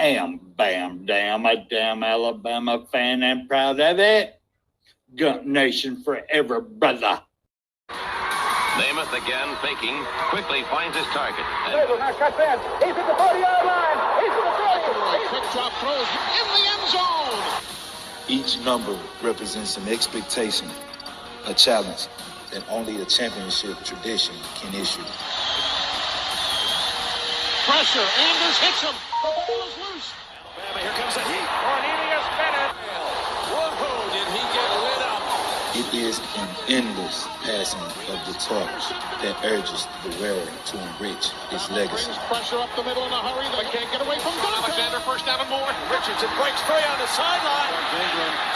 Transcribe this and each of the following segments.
am bam damn a damn Alabama fan and proud of it. Gump Nation forever, brother. Namath again faking, quickly finds his target. Now cuts in. He's at the 40-yard line. He's at the 40. Quick drop throws in the end zone. Each number represents an expectation, a challenge that only a championship tradition can issue. Pressure. Anders hits him. The ball is loose. Alabama, here comes the heat. Cornelius Bennett. Whoa, did he get lit up? It is an endless passing of the torch that urges the wearer to enrich his legacy. Brings pressure up the middle in a hurry. They can't get away from Dante. Alexander first down and more. Richardson breaks free on the sideline.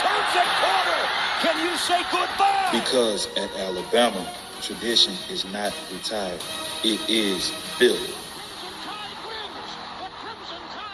Turns it corner. Can you say goodbye? Because at Alabama, tradition is not retired. It is built. Tide wins. The Crimson Tide.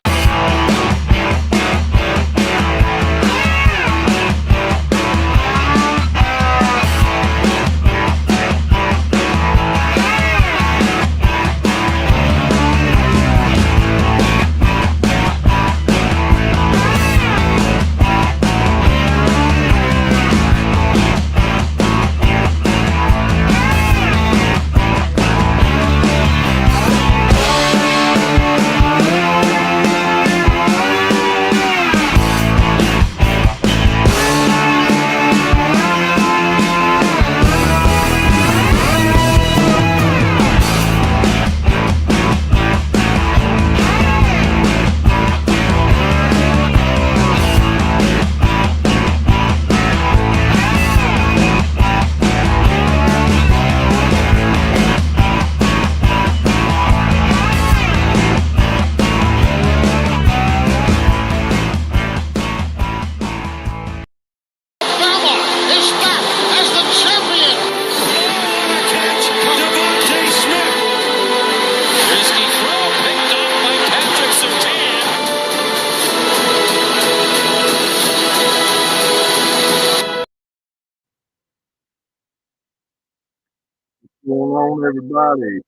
What's going on, everybody?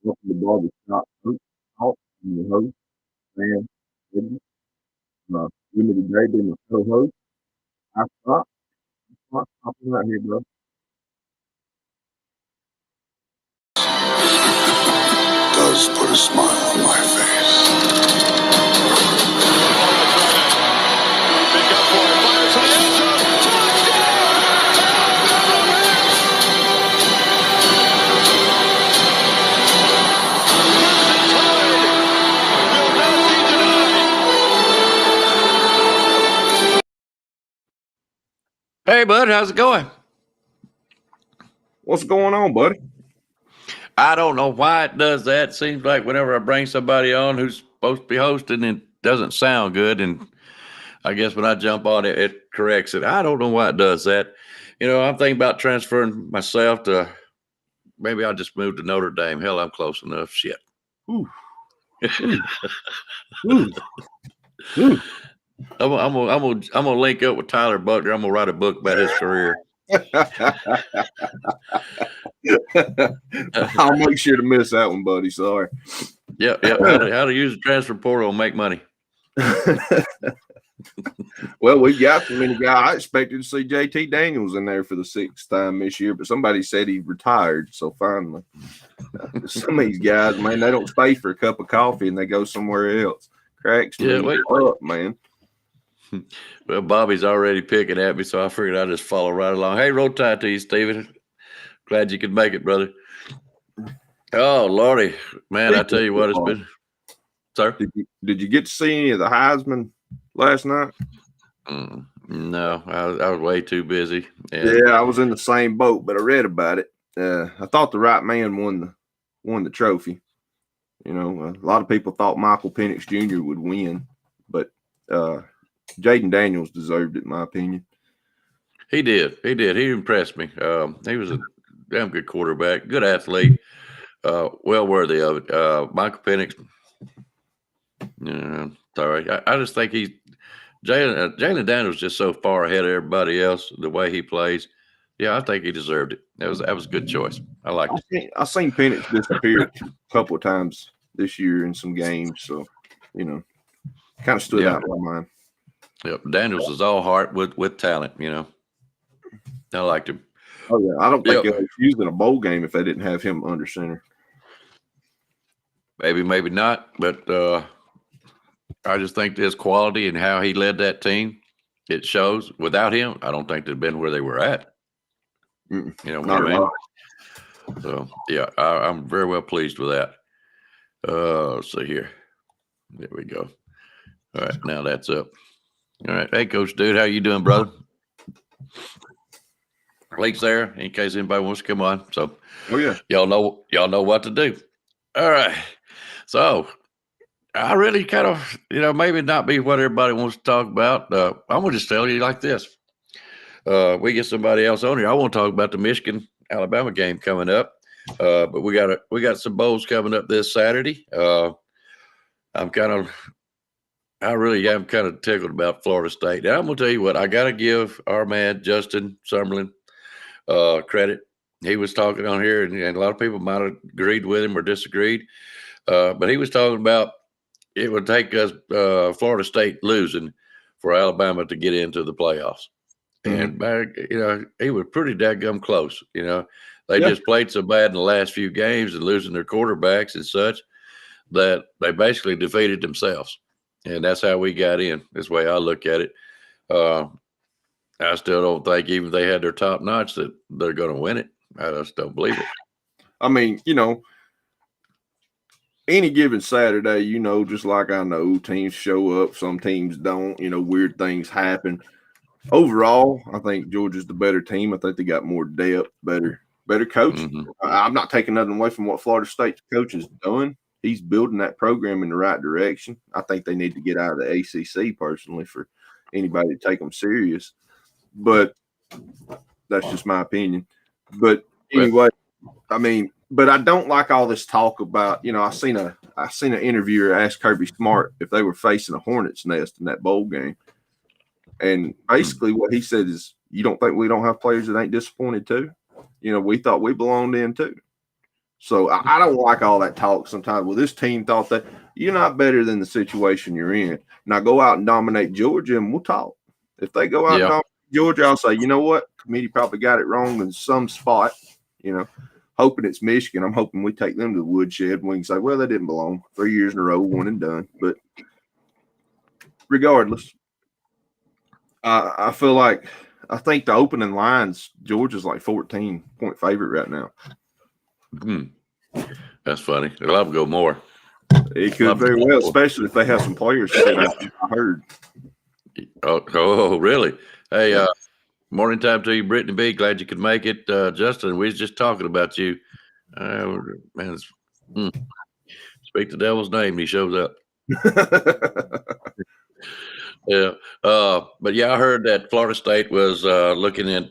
Welcome to Barbershop Talk. I'm your host, Sam Edwards. With me today being my co-host, I thought, hopping right here, bro. Does put a smile on my face. Big up for it. Fires to the end zone. Hey, bud, how's it going? What's going on, buddy? I don't know why it does that. Seems like whenever I bring somebody on who's supposed to be hosting, it doesn't sound good. And I guess when I jump on it, it corrects it. I don't know why it does that. You know, I'm thinking about transferring myself to maybe I'll just move to Notre Dame. Hell, I'm close enough. Shit. Ooh. Ooh. Ooh. I'm gonna link up with Tyler Buckner. I'm gonna write a book about his career. I'll make sure to miss that one, buddy. Sorry. Yep. How to use the transfer portal and make money. Well, we got so many guys. I expected to see JT Daniels in there for the 6th time this year, but somebody said he retired. So finally, some of these guys, man, they don't stay for a cup of coffee and they go somewhere else. Cracks me up, man. Well, Bobby's already picking at me, so I figured I'd just follow right along. Hey, roll tide to you, Steven. Glad you could make it, brother. Oh, Lordy. Man, I tell you what, it's been. Sir? Did you get to see any of the Heisman last night? No, I was way too busy. Yeah, I was in the same boat, but I read about it. I thought the right man won the trophy. You know, a lot of people thought Michael Penix Jr. would win, but Jaden Daniels deserved it, in my opinion. He did. He impressed me. He was a damn good quarterback, good athlete, well worthy of it. Michael Penix, sorry. I just think Jalen Daniels just so far ahead of everybody else, the way he plays. Yeah, I think he deserved it. That was a good choice. I liked it. I seen Penix disappear a couple of times this year in some games, so, you know. Kind of stood out in my mind. Yep. Daniels is all heart with talent, you know. I liked him. Oh, yeah. I don't think they was using a bowl game if they didn't have him under center. Maybe, maybe not. But I just think his quality and how he led that team, it shows. Without him, I don't think they'd been where they were at. You know what I mean? So, yeah, I'm very well pleased with that. Let's see here. There we go. All right, now that's up. All right. Hey, Coach Dude, how you doing, brother? Link's there in case anybody wants to come on. So, y'all know what to do. All right. So, I really kind of, maybe not be what everybody wants to talk about. I'm gonna just tell you like this. We get somebody else on here. I want to talk about the Michigan Alabama game coming up. But we got some bowls coming up this Saturday. I really am kind of tickled about Florida State. Now, I'm going to tell you what, I got to give our man, Justin Summerlin, credit. He was talking on here, and a lot of people might have agreed with him or disagreed. But he was talking about it would take us Florida State losing for Alabama to get into the playoffs. And, he was pretty dadgum close. They just played so bad in the last few games and losing their quarterbacks and such that they basically defeated themselves. And that's how we got in. That's the way I look at it. I still don't think, even if they had their top notch, that they're going to win it. I just don't believe it. I mean, any given Saturday, just like I know, teams show up, some teams don't, weird things happen. Overall, I think Georgia's the better team. I think they got more depth, better coaching. I'm not taking nothing away from what Florida State's coach has done. He's building that program in the right direction. I think they need to get out of the ACC personally for anybody to take them serious. But that's just my opinion. But anyway, I mean, but I don't like all this talk about, I seen an interviewer ask Kirby Smart if they were facing a hornet's nest in that bowl game. And basically what he said is, you don't think we don't have players that ain't disappointed too? We thought we belonged in too. So I don't like all that talk sometimes. Well, this team thought that. You're not better than the situation you're in. Now go out and dominate Georgia and we'll talk. If they go out and dominate Georgia, I'll say, you know what? Committee probably got it wrong in some spot, hoping it's Michigan. I'm hoping we take them to the woodshed and we can say, well, they didn't belong. 3 years in a row, one and done. But regardless, I feel like I think the opening lines, Georgia's like 14-point favorite right now. That's funny. I'll have to go more. It could very well, especially if they have some players I heard. Oh, really? Hey, morning time to you, Brittany B. Glad you could make it. Justin, we was just talking about you. Man, speak the devil's name, he shows up. Yeah. But yeah, I heard that Florida State was looking at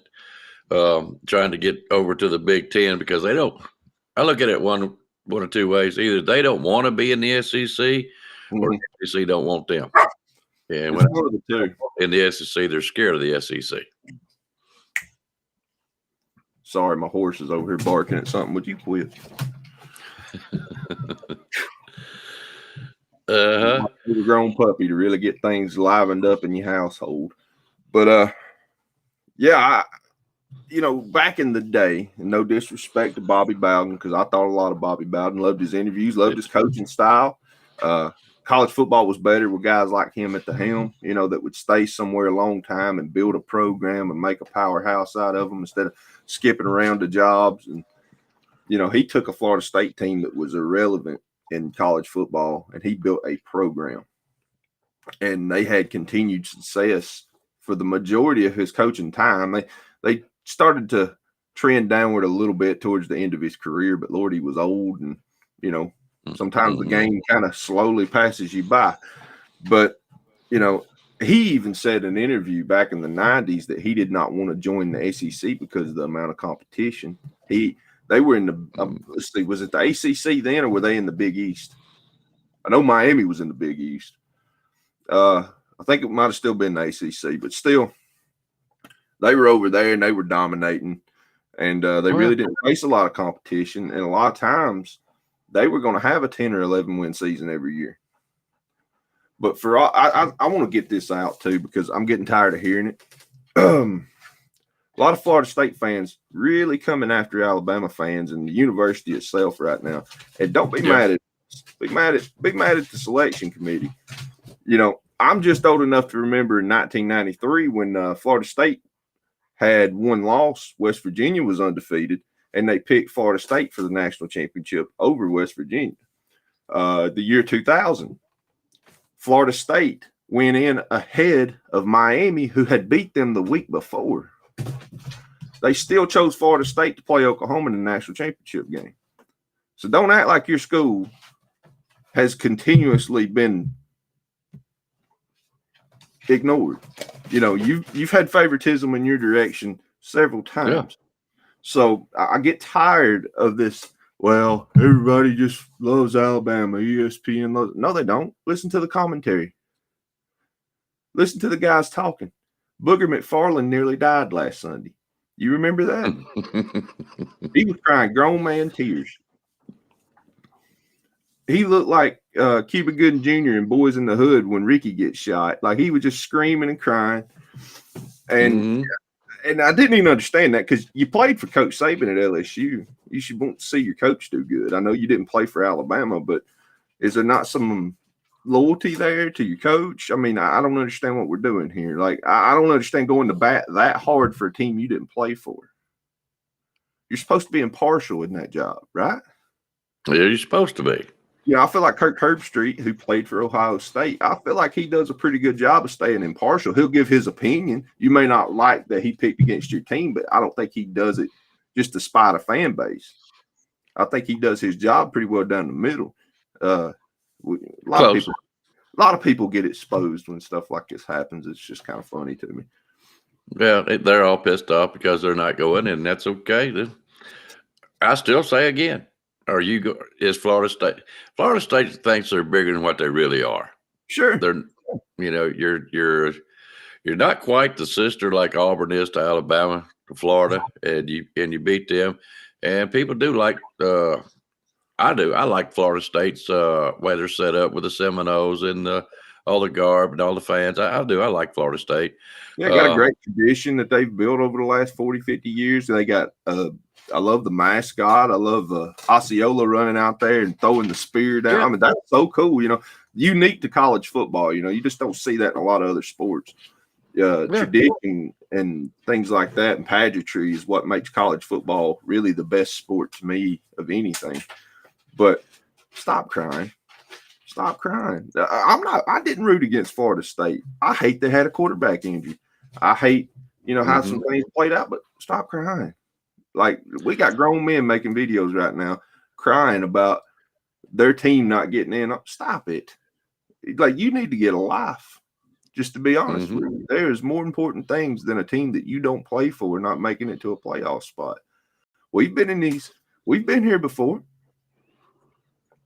trying to get over to the Big Ten because they don't. I look at it one or two ways. Either they don't want to be in the SEC, or the SEC don't want them. And when in the SEC, they're scared of the SEC. Sorry, my horse is over here barking at something. Would you quit? A grown puppy to really get things livened up in your household. But back in the day, and no disrespect to Bobby Bowden, because I thought a lot of Bobby Bowden, loved his interviews, loved his coaching style. College football was better with guys like him at the helm, that would stay somewhere a long time and build a program and make a powerhouse out of them instead of skipping around to jobs. And, he took a Florida State team that was irrelevant in college football, and he built a program. And they had continued success for the majority of his coaching time. They started to trend downward a little bit towards the end of his career, but Lord, he was old, and sometimes the game kind of slowly passes you by. But he even said in an interview back in the 90s that he did not want to join the SEC because of the amount of competition. They were in the let's see, was it the ACC then, or were they in the Big East? I know Miami was in the Big East. I think it might have still been the ACC, but still, they were over there and they were dominating, and they really didn't face a lot of competition. And a lot of times, they were going to have a 10 or 11 win season every year. But for all, I want to get this out too because I'm getting tired of hearing it. A lot of Florida State fans really coming after Alabama fans and the university itself right now. And don't be mad at be mad at the selection committee. You know, I'm just old enough to remember in 1993 when Florida State had one loss. West Virginia was undefeated, and they picked Florida State for the national championship over West Virginia. The year 2000, Florida State went in ahead of Miami, who had beat them the week before. They still chose Florida State to play Oklahoma in the national championship game. So don't act like your school has continuously been ignored. You know, you've had favoritism in your direction several times. Yeah. So I get tired of this. Well, everybody just loves Alabama. ESPN loves. No, they don't. Listen to the commentary. Listen to the guys talking. Booger McFarland nearly died last Sunday. You remember that? He was crying grown man tears. He looked like Cuba Gooding Jr. in Boys in the Hood when Ricky gets shot. Like he was just screaming and crying. And and I didn't even understand that because you played for Coach Saban at LSU. You should want to see your coach do good. I know you didn't play for Alabama, but is there not some loyalty there to your coach? I mean, I don't understand what we're doing here. Like, I don't understand going to bat that hard for a team you didn't play for. You're supposed to be impartial in that job, right? Yeah, you're supposed to be. Yeah, I feel like Kirk Herbstreit, who played for Ohio State, I feel like he does a pretty good job of staying impartial. He'll give his opinion. You may not like that he picked against your team, but I don't think he does it just to spite a fan base. I think he does his job pretty well down the middle. A lot of people get exposed when stuff like this happens. It's just kind of funny to me. Yeah, they're all pissed off because they're not going, and that's okay. I still say again. Is Florida State? Florida State thinks they're bigger than what they really are. Sure, they're. You know, you're not quite the sister like Auburn is to Alabama to Florida, and you beat them. And people do like. I do. I like Florida State's way they're set up with the Seminoles and all the garb and all the fans. I do. I like Florida State. Yeah, got a great tradition that they've built over the last 40, 50 years. They got I love the mascot. I love Osceola running out there and throwing the spear down. Yeah. I mean, that's so cool, you know, unique to college football. You know, you just don't see that in a lot of other sports. Tradition and things like that and pageantry is what makes college football really the best sport to me of anything. But stop crying. Stop crying. I didn't root against Florida State. I hate they had a quarterback injury. I hate, you know, how some things played out, but stop crying. Like, we got grown men making videos right now crying about their team not getting in. Stop it. Like, you need to get a life, just to be honest with you. There's more important things than a team that you don't play for not making it to a playoff spot. We've been here before.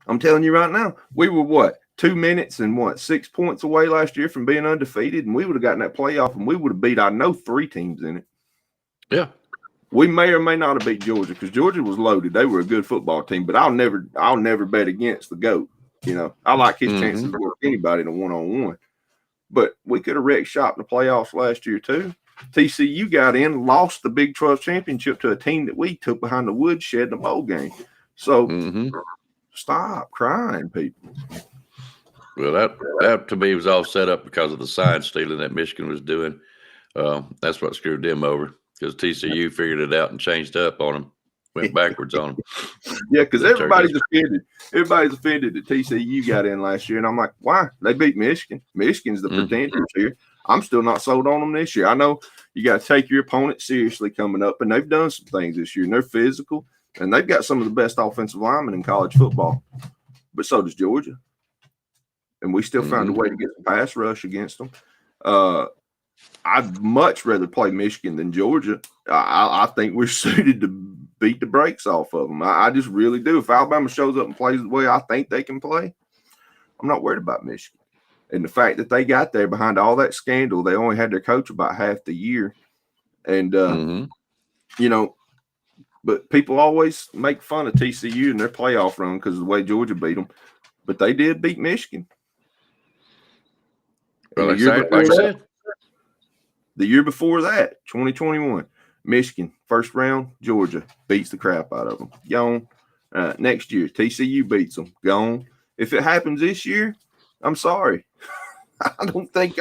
I'm telling you right now, we were 2 minutes and 6 points away last year from being undefeated, and we would have gotten that playoff, and we would have beat, I know, 3 teams in it. Yeah. We may or may not have beat Georgia because Georgia was loaded. They were a good football team, but I'll never bet against the GOAT. You know, I like his chances of anybody in a one-on-one. But we could have wrecked shop in the playoffs last year too. TCU got in, lost the Big 12 championship to a team that we took behind the woodshed in the bowl game. So stop crying, people. Well, that to me was all set up because of the sign stealing that Michigan was doing. That's what screwed them over. Because TCU figured it out and changed up on them, went backwards on them. Yeah, because everybody's offended. Everybody's offended that TCU got in last year. And I'm like, why? They beat Michigan. Michigan's the pretenders here. I'm still not sold on them this year. I know you got to take your opponent seriously coming up, and they've done some things this year, and they're physical, and they've got some of the best offensive linemen in college football. But so does Georgia. And we still found a way to get the pass rush against them. I'd much rather play Michigan than Georgia. I think we're suited to beat the brakes off of them. I just really do. If Alabama shows up and plays the way I think they can play, I'm not worried about Michigan. And the fact that they got there behind all that scandal, they only had their coach about half the year. And, you know, but people always make fun of TCU and their playoff run because of the way Georgia beat them. But they did beat Michigan. Well, the year before that, 2021, Michigan, first round, Georgia beats the crap out of them. Gone. Next year, TCU beats them. Gone. If it happens this year, I'm sorry. I don't think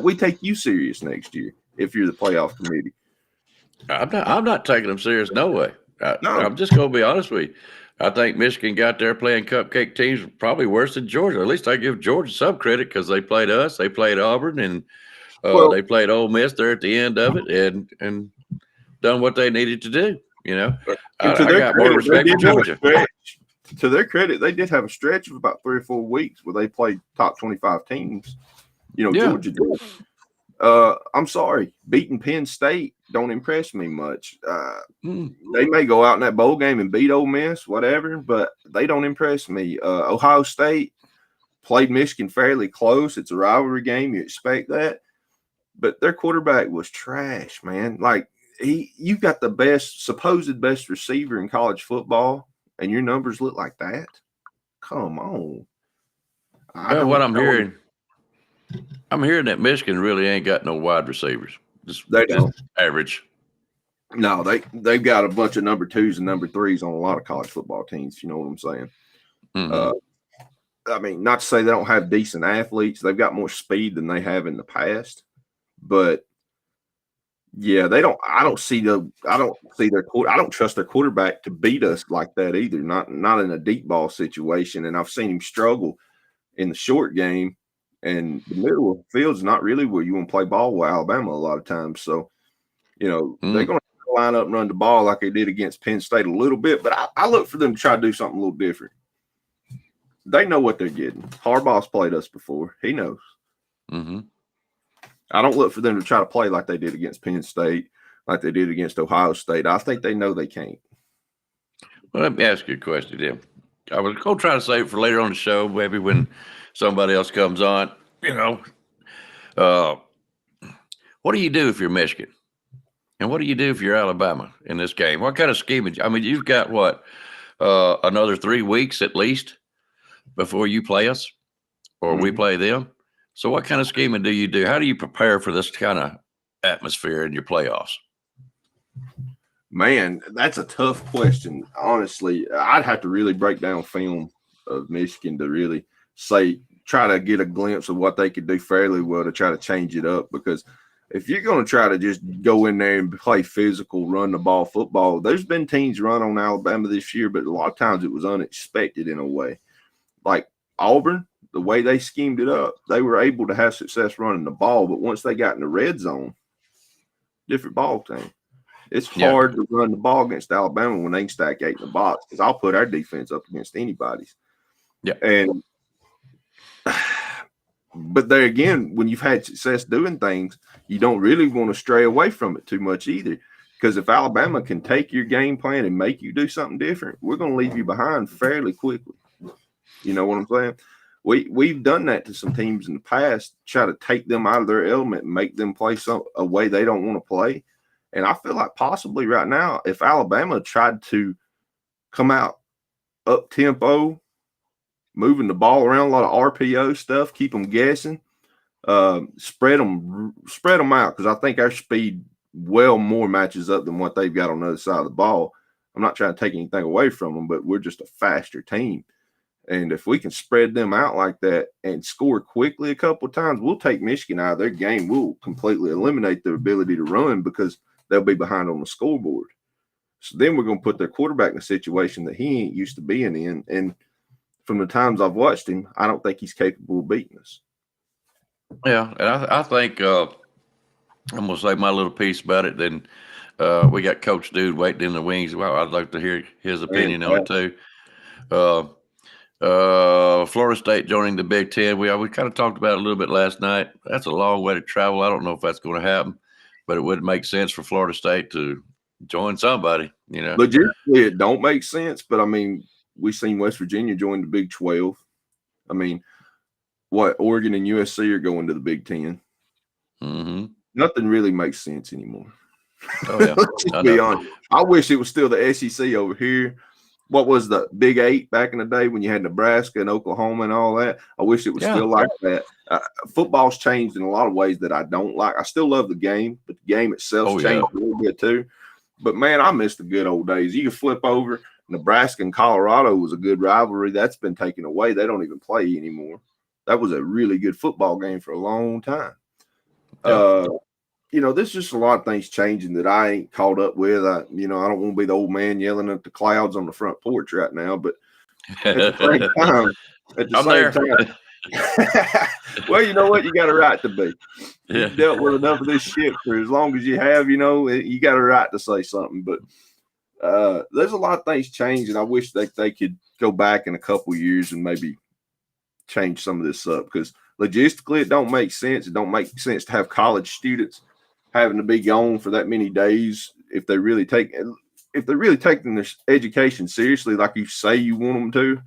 we take you serious next year if you're the playoff committee. I'm not taking them serious. No way. No. I'm just going to be honest with you. I think Michigan got there playing cupcake teams probably worse than Georgia. At least I give Georgia some credit because they played us, they played Auburn, and they played Ole Miss there at the end of it, and done what they needed to do. You know, I got more respect for Georgia. To their credit, they did have a stretch of about 3 or 4 weeks where they played top 25 teams. Georgia did. I'm sorry, beating Penn State don't impress me much. They may go out in that bowl game and beat Ole Miss, whatever, but they don't impress me. Ohio State played Michigan fairly close. It's a rivalry game. You expect that. But their quarterback was trash, man. Like, you got the supposed best receiver in college football, and your numbers look like that? Come on. I'm hearing that Michigan really ain't got no wide receivers. They don't. Just average. No, they've got a bunch of number 2s and number 3s on a lot of college football teams. You know what I'm saying? I mean, not to say they don't have decent athletes. They've got more speed than they have in the past. But yeah, I don't trust their quarterback to beat us like that either. Not in a deep ball situation. And I've seen him struggle in the short game, and the middle of the field is not really where you want to play ball with Alabama a lot of times. So, they're going to line up and run the ball like they did against Penn State a little bit, but I look for them to try to do something a little different. They know what they're getting. Harbaugh's played us before. He knows. Mm-hmm. I don't look for them to try to play like they did against Penn State, like they did against Ohio State. I think they know they can't. Well, let me ask you a question, Tim. I was going to try to save it for later on the show, maybe when somebody else comes on. What do you do if you're Michigan? And what do you do if you're Alabama in this game? What kind of scheming? I mean, you've got another 3 weeks at least before you play us or we play them. So what kind of scheming do you do? How do you prepare for this kind of atmosphere in your playoffs? Man, that's a tough question. Honestly, I'd have to really break down film of Michigan to really try to get a glimpse of what they could do fairly well to try to change it up. Because if you're going to try to just go in there and play physical, run the ball football, there's been teams run on Alabama this year, but a lot of times it was unexpected in a way. Like Auburn, the way they schemed it up, they were able to have success running the ball, but once they got in the red zone, different ball team. It's hard to run the ball against Alabama when they can stack 8 in the box, because I'll put our defense up against anybody's. Yeah. But there again, when you've had success doing things, you don't really want to stray away from it too much either. Because if Alabama can take your game plan and make you do something different, we're going to leave you behind fairly quickly. You know what I'm saying? We've done that to some teams in the past, try to take them out of their element and make them play a way they don't want to play. And I feel like possibly right now, if Alabama tried to come out up tempo, moving the ball around, a lot of RPO stuff, keep them guessing, spread them out, because I think our speed well more matches up than what they've got on the other side of the ball. I'm not trying to take anything away from them, but we're just a faster team. And if we can spread them out like that and score quickly a couple of times, we'll take Michigan out of their game. We'll completely eliminate their ability to run because they'll be behind on the scoreboard. So then we're going to put their quarterback in a situation that he ain't used to being in. And from the times I've watched him, I don't think he's capable of beating us. Yeah, and I think I'm going to say my little piece about it. Then we got Coach Dude waiting in the wings. Well, I'd like to hear his opinion on it too. Florida State joining the Big Ten. We kind of talked about it a little bit last night. That's a long way to travel. I don't know if that's going to happen, but it would make sense for Florida State to join somebody, Legitimately, it don't make sense, but I mean, we've seen West Virginia join the Big 12. I mean, Oregon and USC are going to the Big 10. Mm-hmm. Nothing really makes sense anymore. Oh, yeah. Let's just be honest. I wish it was still the SEC over here. what was the Big 8 back in the day when you had Nebraska and Oklahoma and all that. I wish it was still like that. Football's changed in a lot of ways that I don't like. I still love the game, but the game itself's changed a little bit too. But, man, I miss the good old days. You can flip over. Nebraska and Colorado was a good rivalry. That's been taken away. They don't even play anymore. That was a really good football game for a long time. There's just a lot of things changing that I ain't caught up with. I don't want to be the old man yelling at the clouds on the front porch right now, but at the same time, well, you know what? You got a right to be. You've dealt with enough of this shit for as long as you have, you got a right to say something. But there's a lot of things change, and I wish that they could go back in a couple of years and maybe change some of this up, because logistically it don't make sense. It don't make sense to have college students having to be gone for that many days if they're really taking their education seriously, like you say you want them to.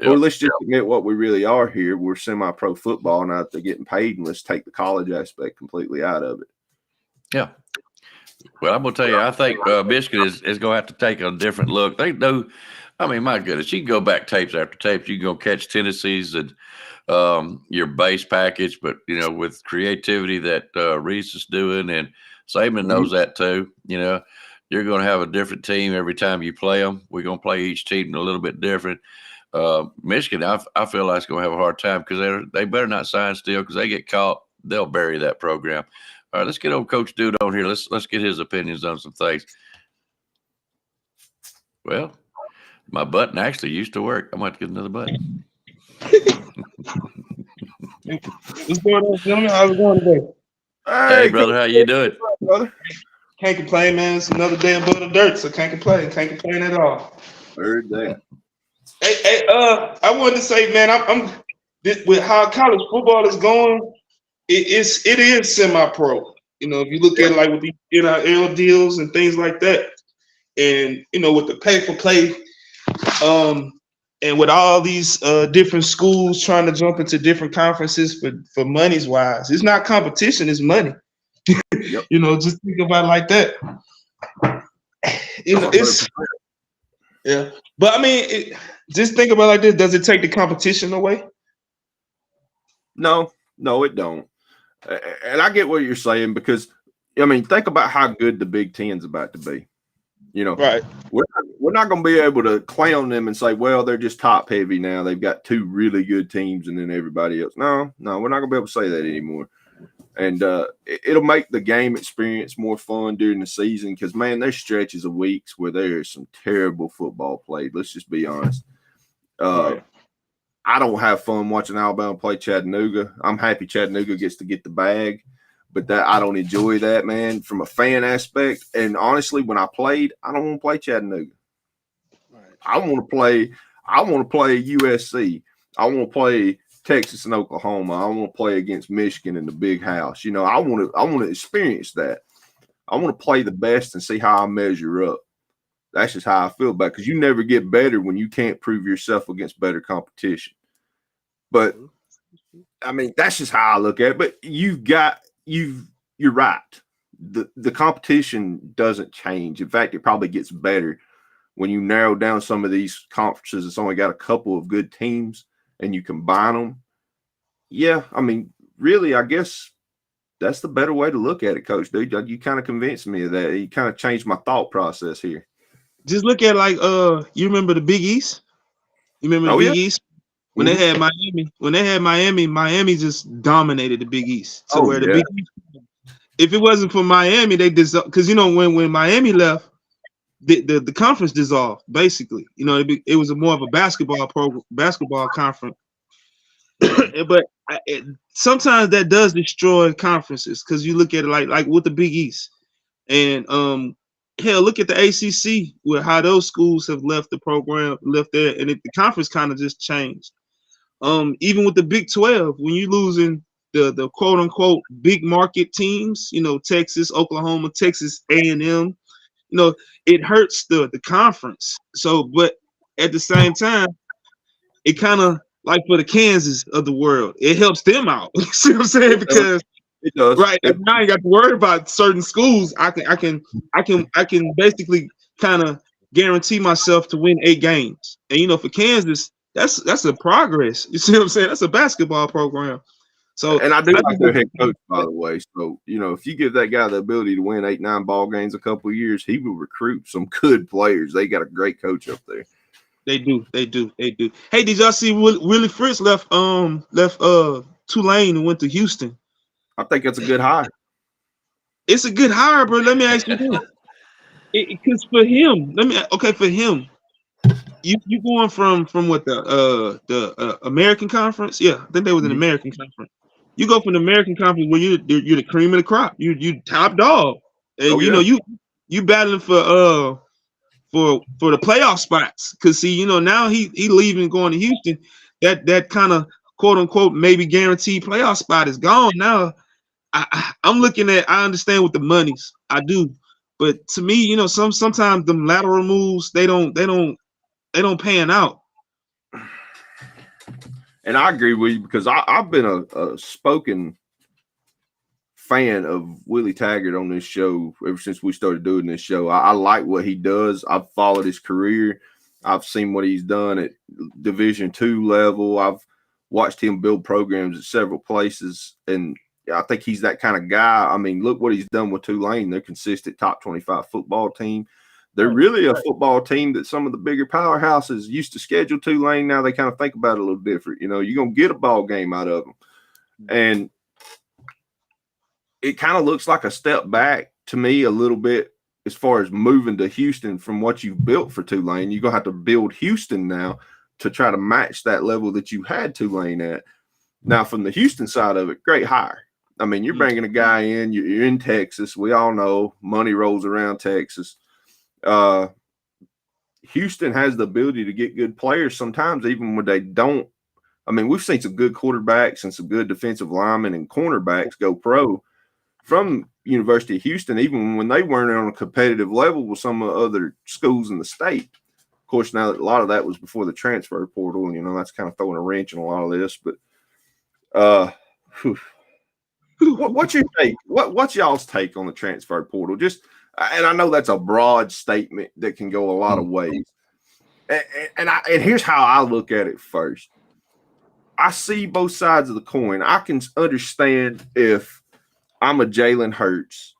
Or let's just admit what we really are here. We're semi-pro football now that they're getting paid, and let's take the college aspect completely out of it. Yeah. Well, I'm going to tell you, I think Michigan is going to have to take a different look. They do. I mean, my goodness, you can go back tapes after tapes. You can go catch Tennessee's and your base package, but, with creativity that Reese is doing, and Saban knows that too, you're going to have a different team every time you play them. We're going to play each team a little bit different. Michigan, I feel like it's going to have a hard time because they better not sign still, because they get caught, they'll bury that program. All right, let's get old Coach Dude on here. Let's get his opinions on some things. Well, my button actually used to work. I might get another button. What's going on, gentlemen? How's it going today? Hey, brother, how you doing? Brother? Can't complain, man. It's another day above the dirt, so can't complain. Can't complain at all. Heard that. Hey, I wanted to say, man, I'm with how college football is going. It is semi-pro. If you look at it like with the NIL deals and things like that, and with the pay-for-play, and with all these different schools trying to jump into different conferences for money's wise, it's not competition, it's money. Just think about it like that. It's but I mean, just think about it like this: does it take the competition away? No, it don't. And I get what you're saying, because think about how good the Big Ten's about to be. Right? We're not going to be able to clown them and say, well, they're just top heavy now. They've got two really good teams, and then everybody else. No, we're not going to be able to say that anymore. And it'll make the game experience more fun during the season, because, man, there's stretches of weeks where there is some terrible football played. Let's just be honest. I don't have fun watching Alabama play Chattanooga. I'm happy Chattanooga gets to get the bag, but I don't enjoy that, man, from a fan aspect. And honestly, when I played, I don't want to play Chattanooga. Right. I want to play USC. I want to play Texas and Oklahoma. I want to play against Michigan in the big house. I want to experience that. I want to play the best and see how I measure up. That's just how I feel about it, because you never get better when you can't prove yourself against better competition. But that's just how I look at it. But you're right. The competition doesn't change. In fact, it probably gets better when you narrow down some of these conferences. It's only got a couple of good teams and you combine them. Yeah, really, I guess that's the better way to look at it, Coach Dude. You kind of convinced me of that. You kind of changed my thought process here. Just look at you remember the Big East? You remember the Big East? When they had Miami, Miami just dominated the Big East. So Big East, if it wasn't for Miami, they dissolved, because when Miami left, the conference dissolved, basically. It was more of a basketball conference. But sometimes that does destroy conferences, because you look at it like with the Big East. And hell, look at the ACC, with how those schools have left the program, left there, and the conference kind of just changed. Even with the Big 12, when you're losing the quote unquote big market teams, Texas, Oklahoma, Texas A&M, it hurts the conference. So, but at the same time, it kind of like for the Kansas of the world, it helps them out. You see what I'm saying? Because it does. Right. If now you got to worry about certain schools, I can basically kind of guarantee myself to win 8 games. And for Kansas, that's a progress. You see what I'm saying? That's a basketball program. So and I do like their head coach, by the way. So, if you give that guy the ability to win 8, 9 ball games a couple of years, he will recruit some good players. They got a great coach up there. They do. Hey, did y'all see Willie Fritz left Tulane and went to Houston? I think that's a good hire. It's a good hire, bro. Let me ask you this. Because for him, for him, you going from what the American Conference? Yeah, I think they was an American Conference. You go from the American Conference where you're the cream of the crop. You top dog, and you battling for the playoff spots. Because now he leaving, going to Houston. That kind of quote unquote maybe guaranteed playoff spot is gone now. I'm looking at. I understand with the monies, I do, but to me, sometimes them lateral moves they don't pan out. And I agree with you because I've been a spoken fan of Willie Taggart on this show ever since we started doing this show. I like what he does. I've followed his career. I've seen what he's done at Division II level. I've watched him build programs at several places, and I think he's that kind of guy. I mean, look what he's done with Tulane. They're consistent top 25 football team. They're really a football team that some of the bigger powerhouses used to schedule Tulane. Now they kind of think about it a little different. You're going to get a ball game out of them. And it kind of looks like a step back to me a little bit as far as moving to Houston from what you've built for Tulane. You're going to have to build Houston now to try to match that level that you had Tulane at. Now, from the Houston side of it, great hire. I mean, you're bringing a guy in, you're in Texas. We all know money rolls around Texas. Houston has the ability to get good players sometimes, even when they don't. I mean, we've seen some good quarterbacks and some good defensive linemen and cornerbacks go pro from University of Houston, even when they weren't on a competitive level with some of the other schools in the state. Of course, now a lot of that was before the transfer portal, and that's kind of throwing a wrench in a lot of this. But what's your take? What's y'all's take on the transfer portal? And I know that's a broad statement that can go a lot of ways. And here's how I look at it first. I see both sides of the coin. I can understand if I'm a Jalen Hurts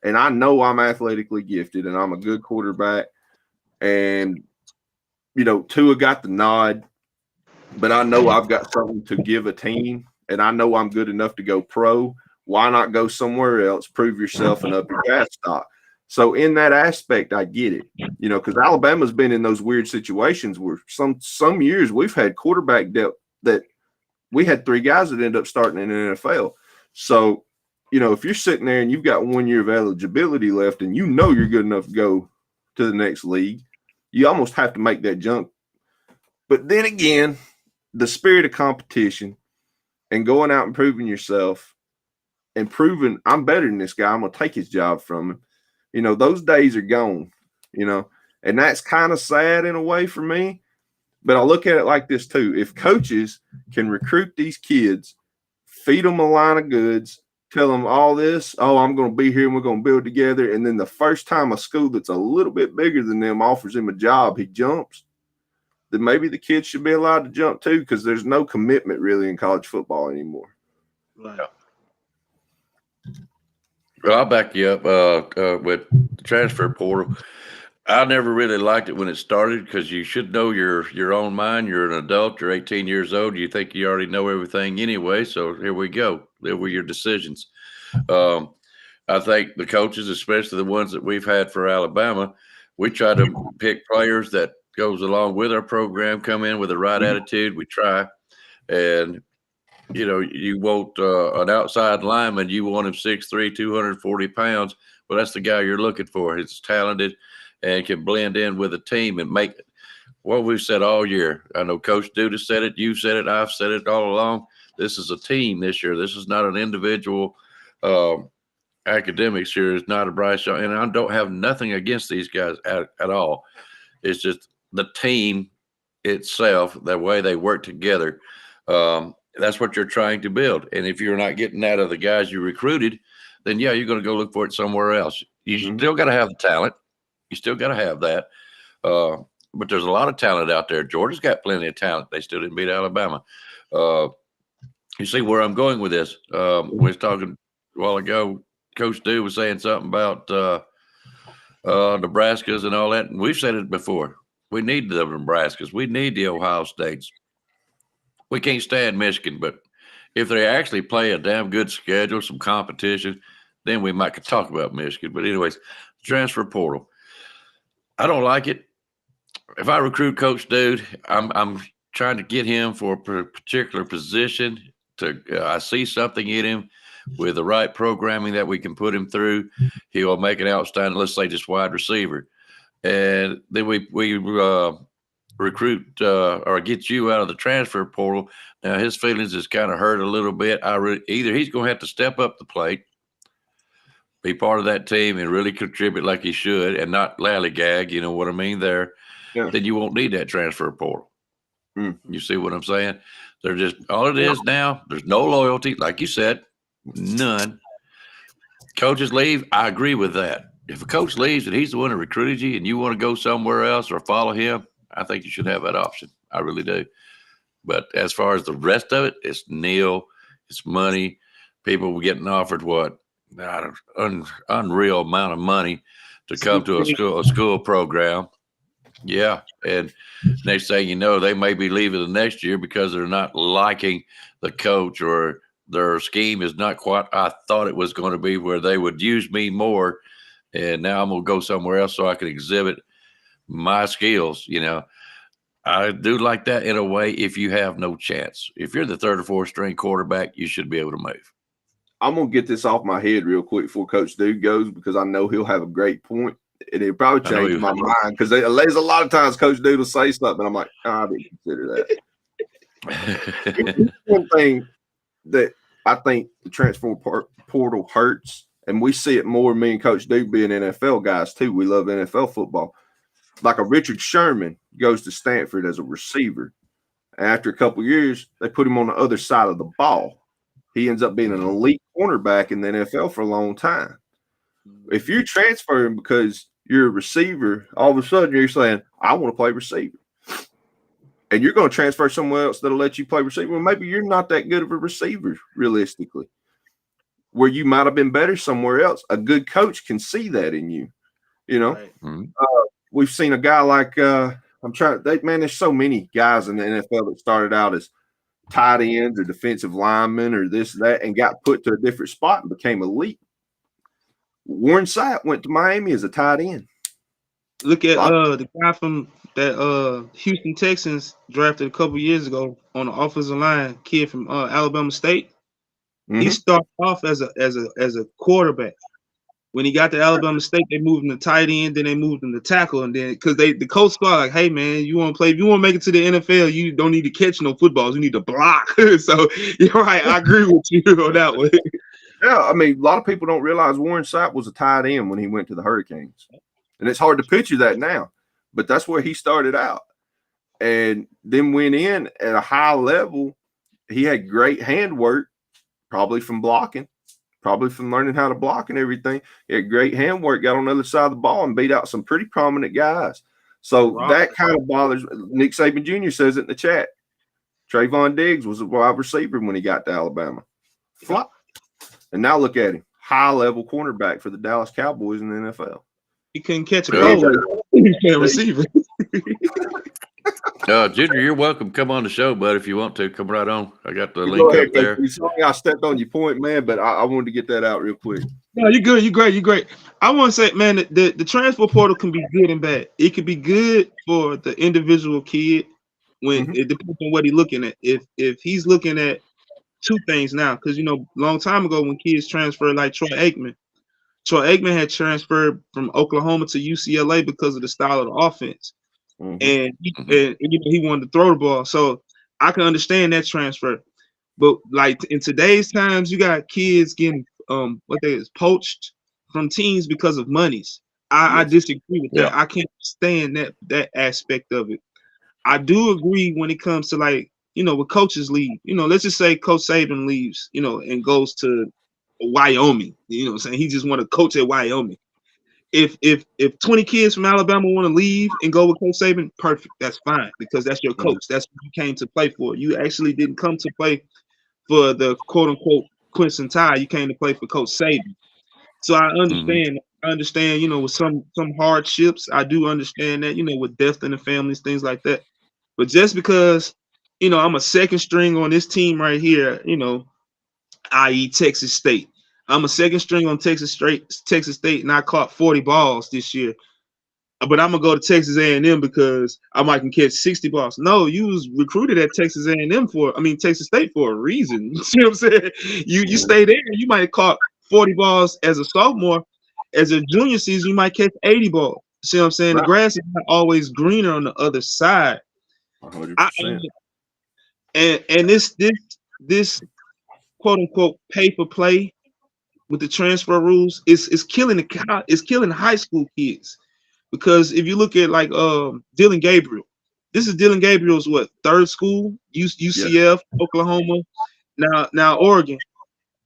and I know I'm athletically gifted and I'm a good quarterback and, Tua got the nod, but I know I've got something to give a team and I know I'm good enough to go pro. Why not go somewhere else, prove yourself, and up your draft stock? So in that aspect, I get it, because Alabama's been in those weird situations where some years we've had quarterback depth that we had 3 guys that end up starting in the NFL. So, if you're sitting there and you've got 1 year of eligibility left and you're good enough to go to the next league, you almost have to make that jump. But then again, the spirit of competition and going out and proving yourself and proving I'm better than this guy, I'm going to take his job from him. Those days are gone, and that's kind of sad in a way for me. But I look at it like this too. If coaches can recruit these kids, feed them a line of goods, tell them all this, I'm going to be here and we're going to build together. And then the first time a school that's a little bit bigger than them offers him a job, he jumps, then maybe the kids should be allowed to jump too, because there's no commitment really in college football anymore. Right. Well, I'll back you up with the transfer portal. I never really liked it when it started because you should know your own mind. You're an adult. You're 18 years old. You think you already know everything anyway. So here we go. Live with your decisions. I think the coaches, especially the ones that we've had for Alabama, we try to pick players that goes along with our program, come in with the right attitude. We try. And, you want an outside lineman, you want him 6'3", 240 pounds. Well, that's the guy you're looking for. He's talented and can blend in with the team and make it. What we've said all year. I know Coach Duda said it. You said it. I've said it all along. This is a team this year. This is not an individual academics here. It's not a Bryce Young. And I don't have nothing against these guys at all. It's just the team itself, the way they work together. That's what you're trying to build. And if you're not getting that of the guys you recruited, then, you're going to go look for it somewhere else. You still got to have the talent. You still got to have that. But there's a lot of talent out there. Georgia's got plenty of talent. They still didn't beat Alabama. You see where I'm going with this. We was talking a while ago. Coach Dew was saying something about Nebraska's and all that. And we've said it before. We need the Nebraskas. We need the Ohio States. We can't stand Michigan, but if they actually play a damn good schedule, some competition, then we might could talk about Michigan. But anyways, transfer portal. I don't like it. If I recruit Coach Dude, I'm trying to get him for a particular position. I see something in him with the right programming that we can put him through. He will make an outstanding, let's say, just wide receiver, and then we recruit or get you out of the transfer portal. Now his feelings is kind of hurt a little bit. Either he's going to have to step up the plate, be part of that team, and really contribute like he should, and not lallygag. You know what I mean? There, then you won't need that transfer portal. You see what I'm saying? They're just all it is now. There's no loyalty, like you said, none. Coaches leave. I agree with that. If a coach leaves and he's the one who recruited you, and you want to go somewhere else or follow him, I think you should have that option. I really do. But as far as the rest of it, it's nil. It's money. People were getting offered unreal amount of money to come to a school program. Yeah, and next thing you know, they may be leaving the next year because they're not liking the coach or their scheme is not quite I thought it was going to be, where they would use me more, and now I'm going to go somewhere else so I can exhibit my skills. You know, I do like that in a way. If you have no chance, if you're the third or fourth string quarterback, you should be able to move. I'm going to get this off my head real quick before Coach Dude goes, because I know he'll have a great point. And it'll probably change my mind, because there's a lot of times Coach Dude will say something, and I'm like, I didn't consider that. One thing that I think the transfer portal hurts, and we see it more, me and Coach Dude being NFL guys too. We love NFL football. Like a Richard Sherman goes to Stanford as a receiver. And after a couple of years, they put him on the other side of the ball. He ends up being an elite cornerback in the NFL for a long time. If you're transferring because you're a receiver, all of a sudden you're saying, I want to play receiver. And you're going to transfer somewhere else that'll let you play receiver. Well, maybe you're not that good of a receiver, realistically, where you might have been better somewhere else. A good coach can see that in you, you know. Right. We've seen a guy like there's so many guys in the NFL that started out as tight ends or defensive linemen or this, that, and got put to a different spot and became elite. Warren Sapp went to Miami as a tight end. Look at the guy from that Houston Texans drafted a couple years ago on the offensive line, kid from Alabama State. Mm-hmm. He started off as a quarterback. When he got to Alabama State, they moved him to tight end, then they moved him to tackle, and then because the coach thought like, hey man, you want to play? If you want to make it to the NFL, you don't need to catch no footballs. You need to block. So you're right. I agree with you on that one. Yeah, I mean, a lot of people don't realize Warren Sapp was a tight end when he went to the Hurricanes. And it's hard to picture that now, but that's where he started out. And then went in at a high level. He had great handwork, probably from blocking, probably from learning how to block and everything. He had great handwork, got on the other side of the ball and beat out some pretty prominent guys. So that kind of bothers – Nick Saban Jr. says it in the chat. Trayvon Diggs was a wide receiver when he got to Alabama. Flop. And now look at him, high-level cornerback for the Dallas Cowboys in the NFL. He couldn't catch a ball. He can't receive it. Junior, you're welcome. Come on the show, bud, if you want to. Come right on. I got the link up there. Sorry I stepped on your point, man, but I wanted to get that out real quick. No, you're good. You're great. You're great. I want to say, man, the transfer portal can be good and bad. It can be good for the individual kid when it depends on what he's looking at. If he's looking at two things now, because, long time ago when kids transferred, like Troy Aikman had transferred from Oklahoma to UCLA because of the style of the offense. And he wanted to throw the ball. So I can understand that transfer. But like in today's times, you got kids getting poached from teams because of monies. I disagree with that. I can't stand that aspect of it. I do agree when it comes to when coaches leave. Let's just say Coach Saban leaves, and goes to Wyoming. Saying he just want to coach at Wyoming. if 20 kids from Alabama want to leave and go with Coach Saban, perfect. That's fine because that's your coach. That's what you came to play for. You actually didn't come to play for the quote unquote Crimson Tide. You came to play for Coach Saban. So I understand. I understand. With some hardships, I do understand that. With death in the families, things like that. But just because I'm a second string on this team right here, i.e. Texas State. I'm a second string on Texas State, and I caught 40 balls this year. But I'm gonna go to Texas A&M because I might can catch 60 balls. No, you was recruited at Texas State for a reason. You see what I'm saying? You stay there, you might have caught 40 balls as a sophomore. As a junior season, you might catch 80 balls. See what I'm saying? Right. The grass is not always greener on the other side. 100%. And this quote unquote pay for play with the transfer rules is killing high school kids. Because if you look at like Dylan Gabriel, this is Dylan Gabriel's third school, UCF, Oklahoma, now Oregon,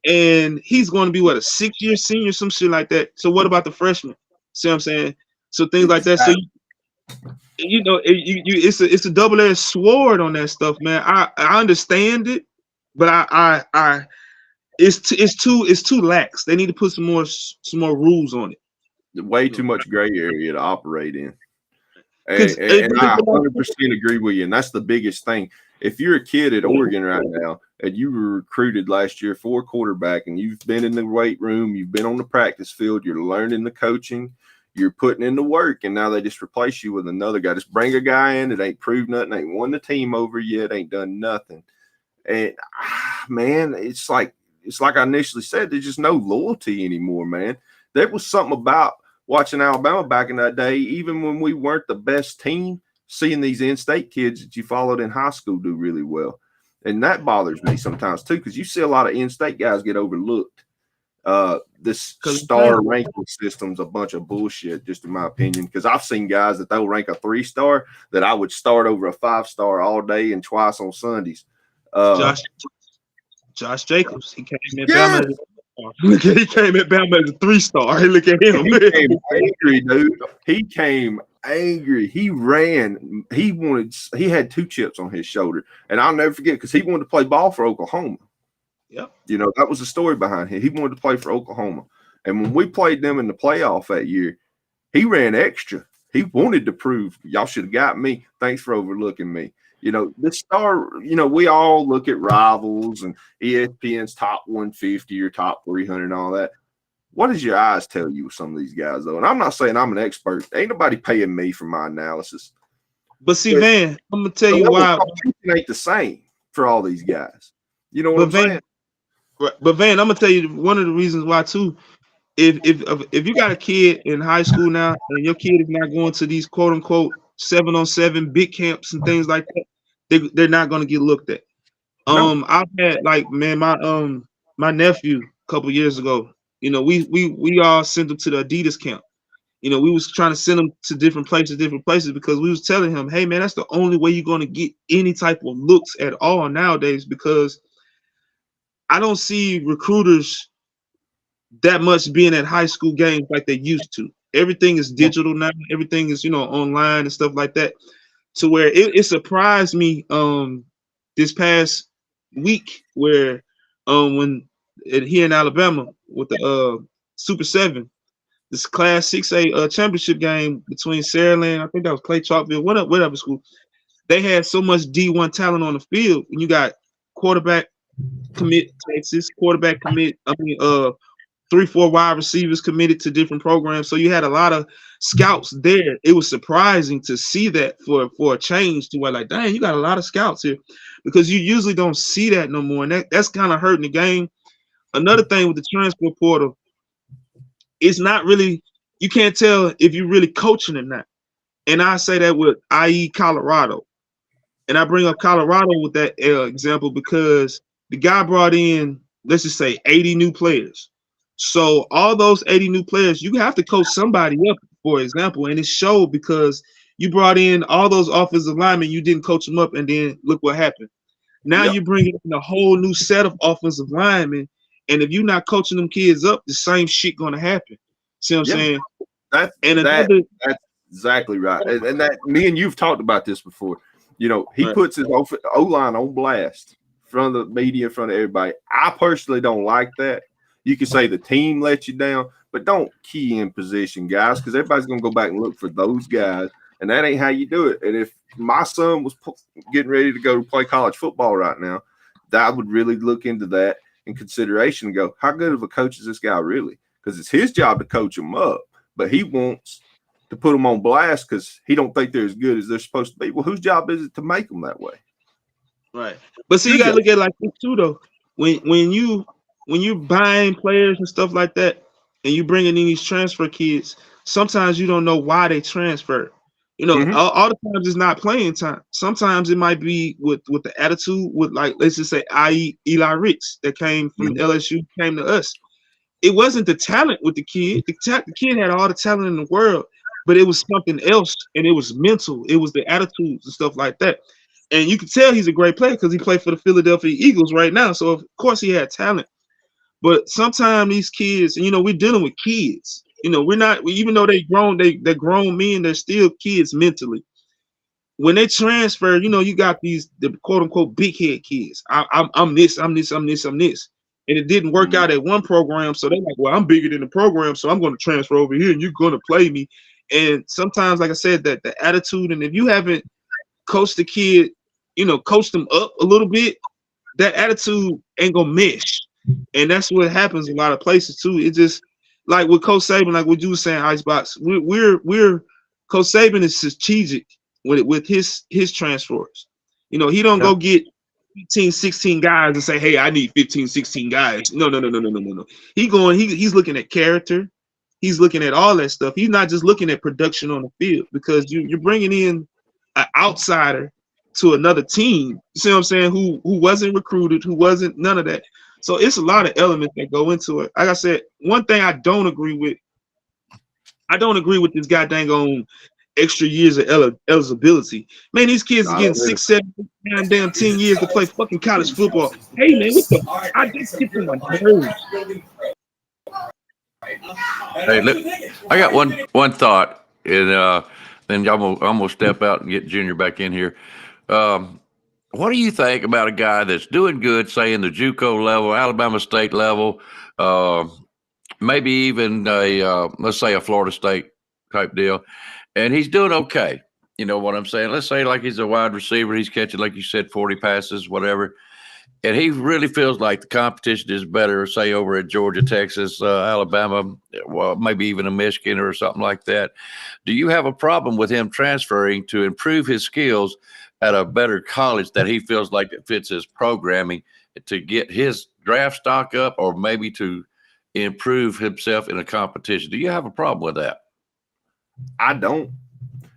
and he's going to be a 6-year senior, some shit like that. So what about the freshmen? See what I'm saying? So things like that. So it's a double-edged sword on that stuff, man. I understand it, but it's too lax. They need to put some more rules on it. Way too much gray area to operate in. And I 100% agree with you. And that's the biggest thing. If you're a kid at Oregon right now and you were recruited last year for a quarterback and you've been in the weight room, you've been on the practice field, you're learning the coaching, you're putting in the work, and now they just replace you with another guy. Just bring a guy in that ain't proved nothing, ain't won the team over yet, ain't done nothing. And man, it's like I initially said, there's just no loyalty anymore, man. There was something about watching Alabama back in that day, even when we weren't the best team, seeing these in-state kids that you followed in high school do really well. And that bothers me sometimes too, because you see a lot of in-state guys get overlooked. This star ranking system's a bunch of bullshit, just in my opinion, because I've seen guys that they'll rank a 3-star that I would start over a 5-star all day and twice on Sundays. Josh Jacobs, he came in Bama. He came at Bama as a 3-star. Look at him. He came angry, dude. He came angry. He ran. He had 2 chips on his shoulder. And I'll never forget because he wanted to play ball for Oklahoma. Yep. That was the story behind him. He wanted to play for Oklahoma. And when we played them in the playoff that year, he ran extra. He wanted to prove y'all should have got me. Thanks for overlooking me. The star, we all look at rivals and ESPN's top 150 or top 300 and all that. What does your eyes tell you with some of these guys, though? And I'm not saying I'm an expert. Ain't nobody paying me for my analysis. But see, Van, I'm going to tell you why. It ain't the same for all these guys. You know what I'm saying? But Van, I'm going to tell you one of the reasons why, too. If you got a kid in high school now and your kid is not going to these quote-unquote 7-on-7 big camps and things like that, they're not going to get looked at. No. I've had my nephew a couple years ago, we all sent him to the Adidas camp. We was trying to send him to different places because we was telling him, hey man, that's the only way you're going to get any type of looks at all nowadays, because I don't see recruiters that much being at high school games like they used to. Everything is digital now. Everything is, online and stuff like that. To where it surprised me this past week where when here in Alabama with the Super 7, this Class 6A championship game between Saraland, I think that was Clay Chalkville, whatever school, they had so much D1 talent on the field. And you got quarterback commit Texas, quarterback commit, 3-4 wide receivers committed to different programs. So you had a lot of scouts there. It was surprising to see that for a change, to where like, dang, you got a lot of scouts here, because you usually don't see that no more. And that's kind of hurting the game. Another thing with the transfer portal, it's not really, you can't tell if you're really coaching or not. And I say that with i.e. Colorado. And I bring up Colorado with that example because the guy brought in, let's just say 80 new players. So all those 80 new players, you have to coach somebody up, for example, and it showed because you brought in all those offensive linemen, you didn't coach them up, and then look what happened. Now you bring in a whole new set of offensive linemen, and if you're not coaching them kids up, the same shit gonna happen. See what I'm saying? That's exactly right. And that me and you've talked about this before. He puts his O-line on blast in front of the media, in front of everybody. I personally don't like that. You can say the team let you down, but don't key in position, guys, because everybody's going to go back and look for those guys, and that ain't how you do it. And if my son was getting ready to go play college football right now, I would really look into that in consideration and go, how good of a coach is this guy really? Because it's his job to coach him up, but he wants to put them on blast because he don't think they're as good as they're supposed to be. Well, whose job is it to make them that way? Right. But see, you gotta look at it like this too, though. When you're buying players and stuff like that, and you bringing in these transfer kids, sometimes you don't know why they transfer. All the times it's not playing time. Sometimes it might be with the attitude, with like let's just say, i.e. Eli Ricks that came from LSU, came to us. It wasn't the talent with the kid. The kid had all the talent in the world, but it was something else, and it was mental. It was the attitudes and stuff like that. And you can tell he's a great player because he played for the Philadelphia Eagles right now. So of course he had talent. But sometimes these kids, we're dealing with kids. We're not, even though they're grown men, they're still kids mentally. When they transfer, you got the quote unquote big head kids. I'm this. And it didn't work out at one program. So they're like, well, I'm bigger than the program, so I'm going to transfer over here and you're going to play me. And sometimes, like I said, that the attitude, and if you haven't coached the kid, coach them up a little bit, that attitude ain't gonna mesh. And that's what happens in a lot of places too. It just like with Coach Saban, like what you were saying, Icebox, we're Coach Saban is strategic with his transfers. He don't go get 15, 16 guys and say, hey, I need 15, 16 guys. No. He's looking at character. He's looking at all that stuff. He's not just looking at production on the field, because you're bringing in an outsider to another team, you see what I'm saying, who wasn't recruited, who wasn't none of that. So it's a lot of elements that go into it. Like I said, one thing I don't agree with this guy dang on extra years of eligibility. Man, these kids are getting 6, 7, 9, damn 10 years to play fucking college football. Hey man, what the? I just get to my nerves. Hey, look, I got one thought, and then I'm gonna step out and get Junior back in here. What do you think about a guy that's doing good, say in the JUCO level, Alabama State level, maybe even let's say a Florida State type deal, and he's doing okay? You know what I'm saying? Let's say like he's a wide receiver, he's catching, like you said, 40 passes, whatever. And he really feels like the competition is better, say, over at Georgia, Texas, Alabama, well, maybe even a Michigan or something like that. Do you have a problem with him transferring to improve his skills at a better college that he feels like it fits his programming, to get his draft stock up, or maybe to improve himself in a competition? Do you have a problem with that? I don't.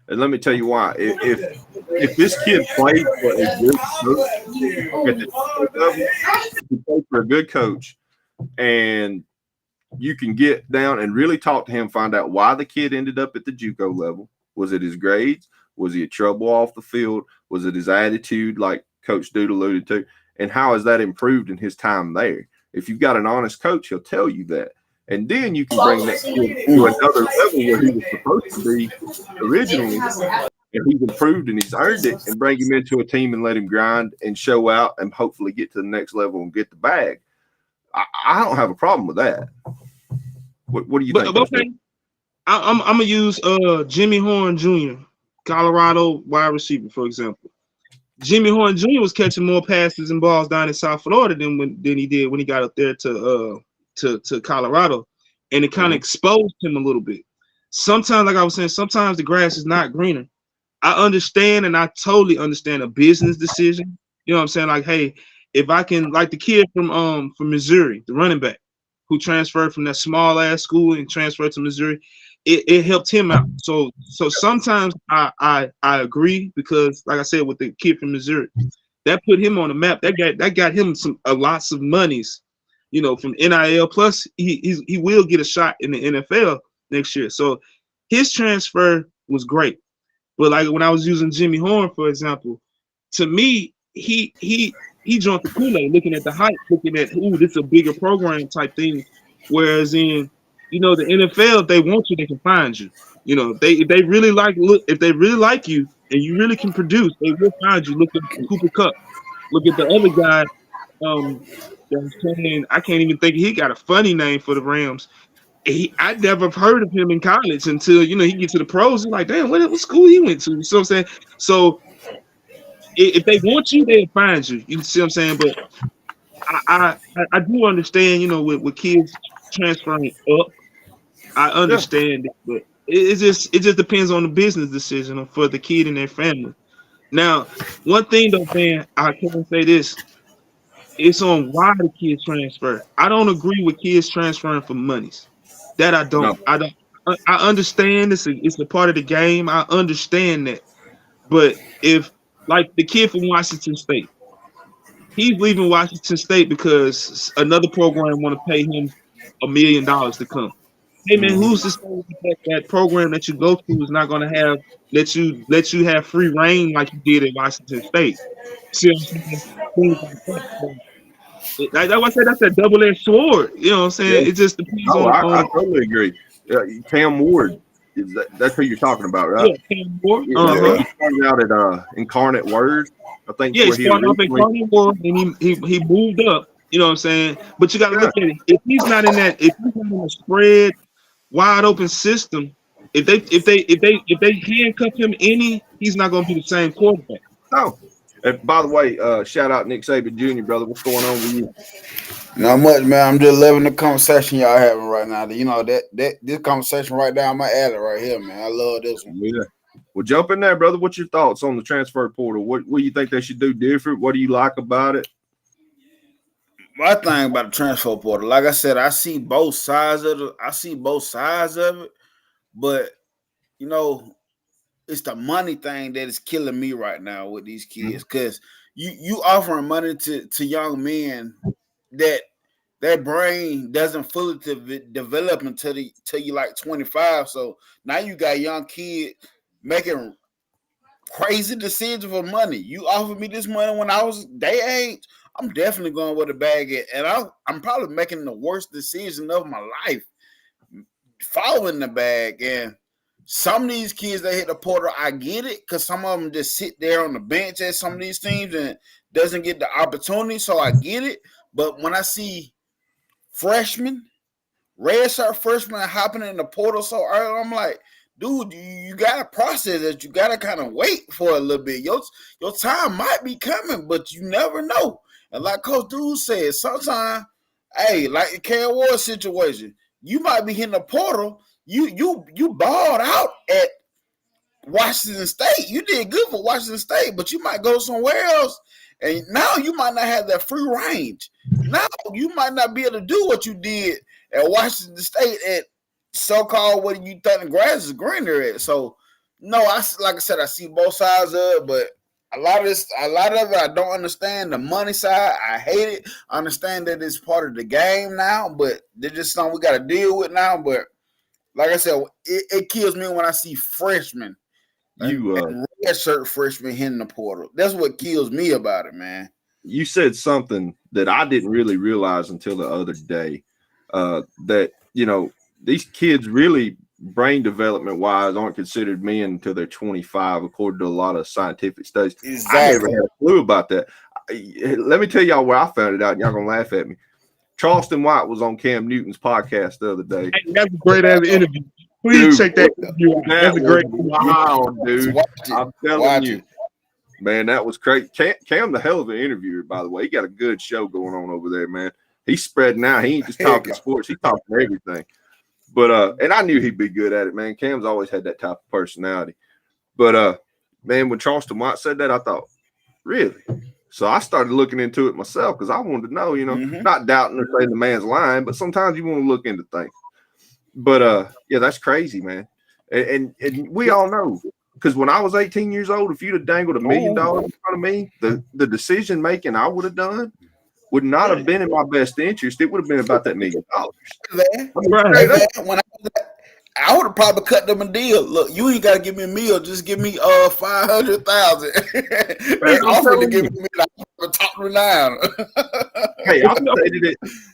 And let me tell you why. If this kid played for a good coach, for a good coach, and you can get down and really talk to him, find out why the kid ended up at the JUCO level. Was it his grades? Was he in trouble off the field? Was it his attitude, like Coach Dude alluded to? And how has that improved in his time there? If you've got an honest coach, he'll tell you that. And then you can bring that kid to another level where he was supposed to be originally, and he's improved and he's earned it, and bring him into a team and let him grind and show out and hopefully get to the next level and get the bag. I don't have a problem with that. What do you think? Okay. I'm gonna use Jimmy Horn Jr., Colorado wide receiver, for example. Jimmy Horn Jr. was catching more passes and balls down in South Florida than he did when he got up there to Colorado, and it kind of exposed him a little bit. Sometimes, like I was saying, sometimes the grass is not greener. I understand, and I totally understand a business decision. You know what I'm saying? Like, hey, if I can, like the kid from Missouri, the running back who transferred from that small ass school and transferred to Missouri, it helped him out. So sometimes I agree, because like I said, with the kid from Missouri, that put him on the map. That got him lots of monies, from NIL. Plus, he will get a shot in the NFL next year. So his transfer was great. But like when I was using Jimmy Horn, for example, to me, he drank the Kool-Aid, looking at the hype, looking at, ooh, this is a bigger program type thing. Whereas in You know, the NFL, if they want you, they can find you. You know, if they really like you and you really can produce, they will find you. Look at Cooper Kupp. Look at the other guy. That was playing. I can't even think. He got a funny name for the Rams. I never heard of him in college until he gets to the pros. He's like, damn, what school he went to? You see what I'm saying? So if they want you, they'll find you. You see what I'm saying? But I do understand, with kids transferring up. I understand it, but it just depends on the business decision for the kid and their family. Now, one thing though, man, I can say this: it's on why the kids transfer. I don't agree with kids transferring for monies. That I don't. No. I don't. I understand it's a part of the game. I understand that, but if like the kid from Washington State, he's leaving Washington State because another program want to pay him $1 million to come. Hey man, who's to say that program that you go to is not going to have let you have free reign like you did at Washington State? See what I'm saying? Things like that. So, that's why I say that's a double-edged sword. You know what I'm saying? Yeah. It just depends I totally agree. Cam Ward, that's who you're talking about, right? Yeah, Cam Ward. He started out at Incarnate Word, I think. Yeah, he started off at Incarnate Word, and he moved up. You know what I'm saying? But you got to look at it. If he's not in a spread, wide open system, if they handcuff him he's not going to be the same quarterback. No. And by the way, shout out Nick Saban Jr., brother. What's going on with you? Not much, man. I'm just loving the conversation y'all having right now. You know that this conversation right down my alley right here, man. I love this one. Yeah. Well, jump in there, brother. What's your thoughts on the transfer portal? What do you think they should do different? What do you like about it? My thing about the transfer portal, like I said, I see both sides of it, but it's the money thing that is killing me right now with these kids. Because you offering money to young men that their brain doesn't fully develop until you like 25. So now you got young kids making crazy decisions for money. You offered me this money when I was their age, I'm definitely going where the bag at. And I'm probably making the worst decision of my life following the bag. And some of these kids that hit the portal, I get it, because some of them just sit there on the bench at some of these teams and doesn't get the opportunity, so I get it. But when I see freshmen, redshirt freshmen hopping in the portal so early, I'm like, dude, you got to process it. You got to kind of wait for a little bit. Your time might be coming, but you never know. And like Coach Dude said, sometimes, hey, like the Cam Ward situation, you might be hitting the portal. You balled out at Washington State. You did good for Washington State, but you might go somewhere else, and now you might not have that free range. Now you might not be able to do what you did at Washington State at so-called what you think the grass is greener at. So, no, like I said, I see both sides of it, but a lot of it I don't understand. The money side, I hate it. I understand that it's part of the game now, but they're just something we got to deal with now. But like I said, it kills me when I see freshmen and redshirt freshmen hitting the portal. That's what kills me about it, man. You said something that I didn't really realize until the other day, that, these kids really brain development wise aren't considered men until they're 25, according to a lot of scientific studies. Exactly. I never had a clue about that. Let me tell y'all where I found it out, and y'all gonna laugh at me. Charleston White was on Cam Newton's podcast the other day. Hey, that's a great interview. Please check that interview out. That's a great wow, dude. I'm telling you. Man, that was crazy. Cam, the hell of an interviewer, by the way. He got a good show going on over there, man. He's spreading out. He ain't just talking sports. He's talking everything. But and I knew he'd be good at it, man. Cam's always had that type of personality. But man, when Charleston White said that, I thought, really? So I started looking into it myself because I wanted to know, not doubting or saying the man's lying, but sometimes you want to look into things. But yeah, that's crazy, man. And we all know, because when I was 18 years old, if you'd have dangled $1 million in front of me, the decision making I would have done would not have been in my best interest. It would have been about that $1 million. I would have probably cut them a deal. Look, you ain't got to give me a meal. Just give me 500,000. They offered to give me like top me down. Hey,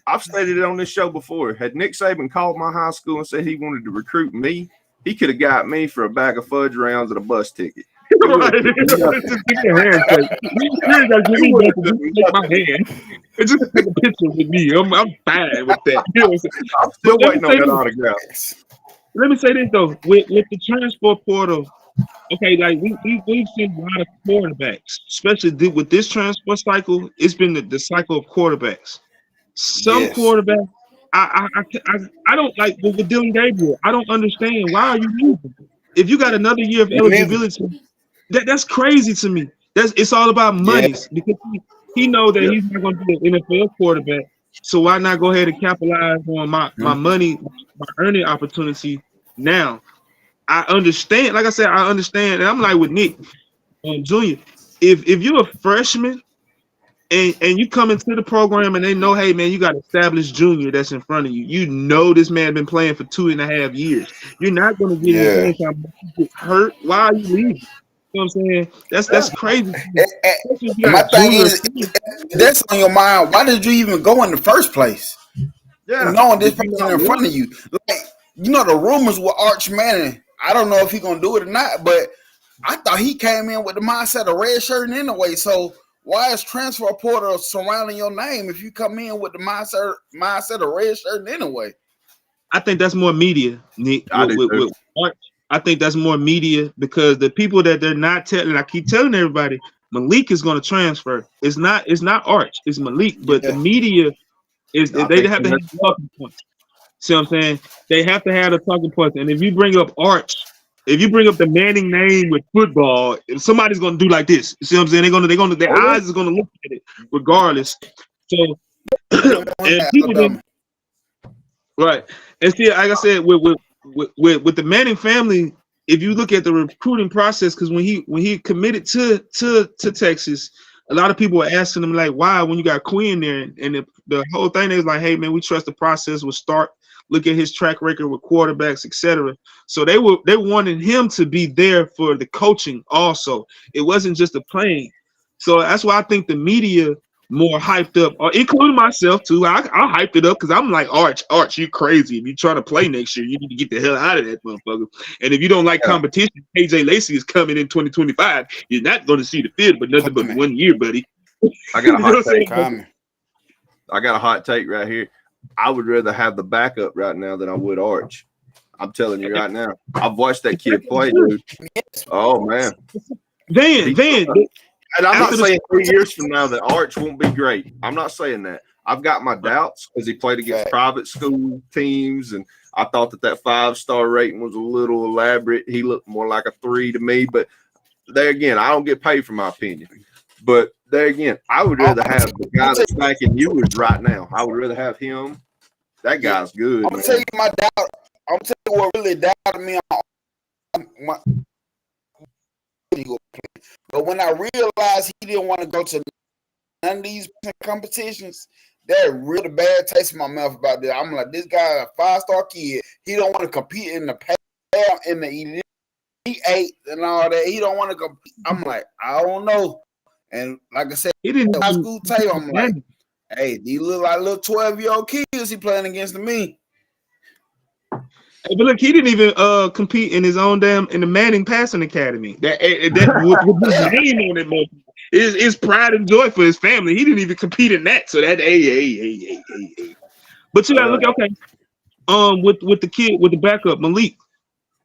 I've stated it on this show before. Had Nick Saban called my high school and said he wanted to recruit me, he could have got me for a bag of fudge rounds and a bus ticket. Right. Just take your handshake. You ain't got to give me nothing. Just take my hand. And just take a picture with me. I'm fine with that. You know what I'm saying? I'm still waiting on that autograph. Let me say this though, with the transfer portal, okay, like we've seen a lot of quarterbacks, especially with this transfer cycle. It's been the cycle of quarterbacks. Some quarterbacks, I don't like with Dylan Gabriel. I don't understand why are you leaving if you got another year of eligibility. That's crazy to me. It's all about money because he know that he's not going to be an NFL quarterback. So why not go ahead and capitalize on my money, my earning opportunity now? I understand. Like I said, I understand. And I'm like with Nick Jr. If you're a freshman and you come into the program and they know, hey man, you got an established junior that's in front of you. You know this man been playing for 2.5 years. You're not going to get his time hurt. Why are you leaving? You know what I'm saying? That's crazy. My thing is, that's on your mind. Why did you even go in the first place? Yeah, knowing this person in front of you, like the rumors with Arch Manning. I don't know if he's gonna do it or not, but I thought he came in with the mindset of red shirt anyway. So why is transfer portal surrounding your name if you come in with the mindset of red shirt anyway? I think that's more media, Nick. With Arch. I think that's more media because the people that they're not telling, I keep telling everybody, Malik is going to transfer. It's not Arch, it's Malik. But the media is they have to have the talking points. See what I'm saying? They have to have the talking points. And if you bring up Arch, if you bring up the Manning name with football, somebody's going to do like this. You see what I'm saying? Their eyes is going to look at it regardless. So and people didn't. Right. And see, like I said, with the Manning family, if you look at the recruiting process, because when he committed to Texas, a lot of people were asking him like, why when you got Quinn there, and the whole thing is like, hey man, we trust the process will start. Look at his track record with quarterbacks, etc. So they wanted him to be there for the coaching also. It wasn't just the playing. So that's why I think the media more hyped up, including myself too. I hyped it up because I'm like, Arch, you crazy. If you're trying to play next year, you need to get the hell out of that motherfucker. And if you don't like competition, KJ Lacey is coming in 2025. You're not going to see the field, but nothing but 1 year, buddy. I got a hot take. I got a hot take right here. I would rather have the backup right now than I would Arch. I'm telling you right now. I've watched that kid play, dude. Oh man. Van. And I'm not saying 3 years from now that Arch won't be great. I'm not saying that. I've got my doubts because he played against private school teams, and I thought that 5-star rating was a little elaborate. He looked more like a 3 to me, but there again, I don't get paid for my opinion. But there again, I would rather have the guy that's backing Ewers right now. I would rather have him. That guy's good. I'm gonna tell you my doubt. I'm tell you what really doubted me on but when I realized he didn't want to go to none of these competitions, that really bad taste in my mouth about that. I'm like, this guy, a 5-star kid, he don't want to compete in the Elite 8 and all that. He don't want to compete. I'm like, I don't know. And like I said, he didn't high school tape. I'm like, hey, these look like little 12-year-old kids he playing against me. But look, he didn't even compete in his own in the Manning Passing Academy. That with his name on it, is pride and joy for his family. He didn't even compete in that. So that hey. But you gotta look with the kid with the backup Malik.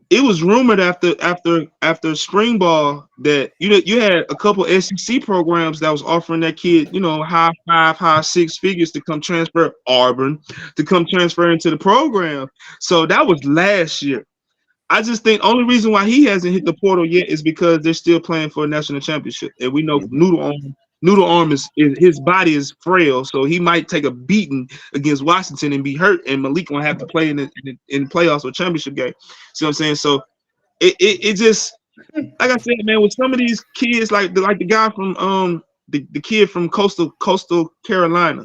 It was rumored after spring ball that you had a couple SEC programs that was offering that kid high 5, high 6 figures to come transfer Auburn to come transfer into the program. So that was last year. I just think only reason why he hasn't hit the portal yet is because they're still playing for a national championship, and we know Noodle Arm is his body is frail, so he might take a beating against Washington and be hurt, and Malik won't have to play in the playoffs or championship game. See what I'm saying? So it just, like I said, man, with some of these kids, like the guy from the kid from coastal Carolina,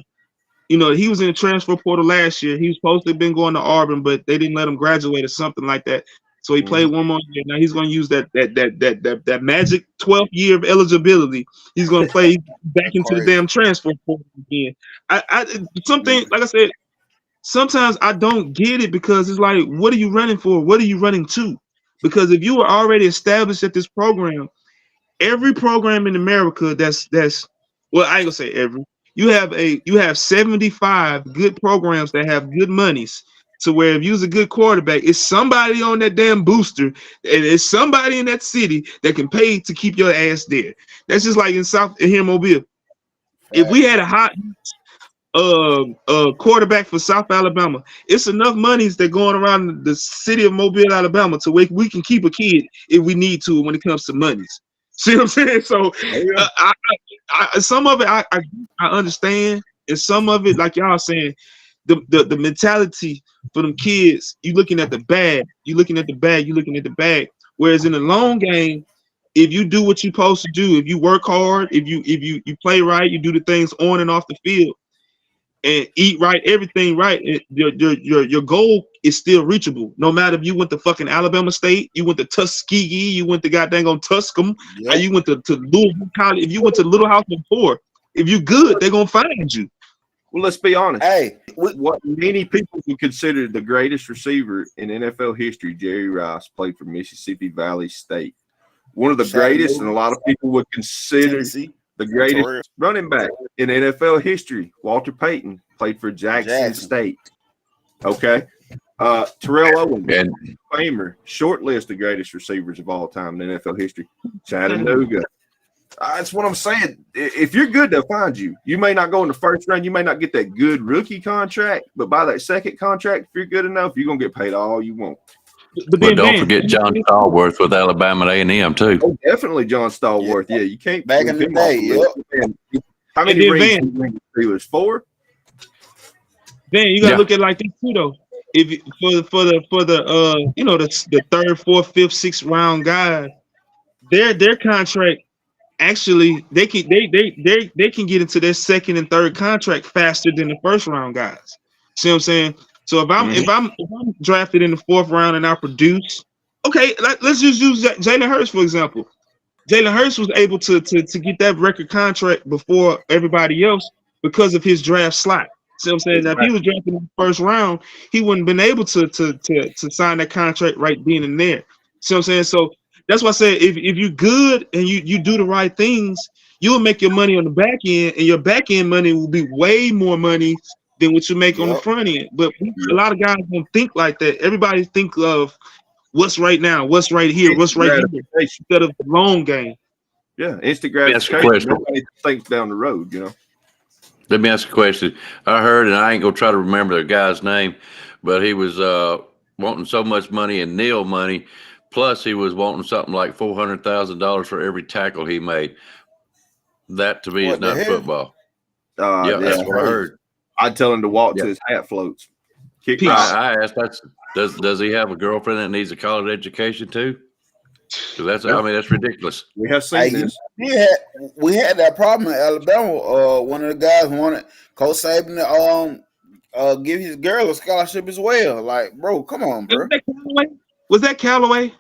he was in the transfer portal last year. He was supposed to have been going to Auburn, but they didn't let him graduate or something like that. So he played one more year. Now he's going to use that magic 12th year of eligibility. He's going to play back into the damn transfer portal again. Something like I said, sometimes I don't get it because it's like, what are you running for? What are you running to? Because if you were already established at this program, every program in America that's well, I ain't gonna say every. You have 75 good programs that have good monies. So where if you're a good quarterback, it's somebody on that damn booster, and it's somebody in that city that can pay to keep your ass there. That's just like here in Mobile. If we had a hot quarterback for South Alabama, it's enough monies that going around the city of Mobile, Alabama, to where we can keep a kid if we need to when it comes to monies. See what I'm saying? So some of it I understand, and some of it, like y'all saying, the mentality for them kids, you looking at the bag, you looking at the bag. Whereas in the long game, if you do what you're supposed to do, if you work hard, if you play right, you do the things on and off the field, and eat right, everything right, your goal is still reachable. No matter if you went to fucking Alabama State, you went to Tuskegee, you went to goddamn on Tuscum, you went to Louisville College. If you went to Little House before, if you good, they're gonna find you. Well, let's be honest. Hey, what many people would consider the greatest receiver in NFL history, Jerry Rice, played for Mississippi Valley State. One of the greatest, and a lot of people would consider the greatest running back in NFL history, Walter Payton, played for Jackson State. Okay. Terrell Owens, Famer, short list of greatest receivers of all time in NFL history. Chattanooga. That's what I'm saying. If you're good, they'll find you. You may not go in the first round. You may not get that good rookie contract, but by that second contract, if you're good enough, you're going to get paid all you want. But don't forget John Stallworth with Alabama A&M too. Oh, definitely John Stallworth. Yeah, you can't back in the day. How many rings did the Steelers? 4? Then you gotta look at it like this too, though. If for the the 3rd, 4th, 5th, 6th round guys, their contract actually they can get into their 2nd and 3rd contract faster than the 1st round guys. See what I'm saying? So if I'm drafted in the 4th round and I produce, okay, let's just use Jalen Hurts for example. Jalen Hurts was able to get that record contract before everybody else because of his draft slot. See what I'm saying? Now, if he was drafted in the 1st round, he wouldn't been able to sign that contract right then and there. See what I'm saying? So that's why I said if you're good and you do the right things, you'll make your money on the back end, and your back end money will be way more money than what you make on the front end. But a lot of guys don't think like that. Everybody think of what's right now, what's right here, what's right here, instead of the long game. Yeah, instant gratification. Nobody thinks down the road, you know. Let me ask a question. I heard, and I ain't gonna try to remember the guy's name, but he was wanting so much money in nil money, plus he was wanting something like $400,000 for every tackle he made. That to me is not football. That's what I heard. I'd tell him to walk to his hat floats. I asked, does he have a girlfriend that needs a college education too? Because that's ridiculous. We have seen this. We had that problem in Alabama. One of the guys wanted Coach Saban to give his girl a scholarship as well. Like, bro, come on, bro. Was that Callaway?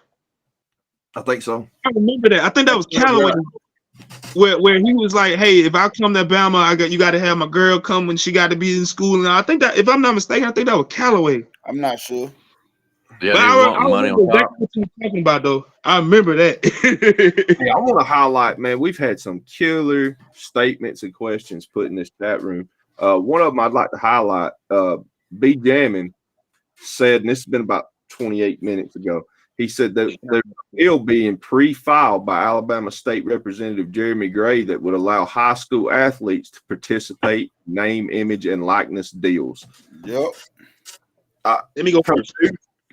I think so. I remember that. I think that was Callaway. Where he was like, "Hey, if I come to Alabama, you got to have my girl come when she got to be in school." And I think that, if I'm not mistaken, I think that was Callaway. I'm not sure. Yeah, but I remember exactly what you were talking about, though. I remember that. Hey, I want to highlight, man. We've had some killer statements and questions put in this chat room. One of them I'd like to highlight. B. Jammin said, and this has been about 28 minutes ago. He said that there's a bill being pre-filed by Alabama State Representative Jeremy Gray that would allow high school athletes to participate in name, image, and likeness deals. Yep. Let me go first.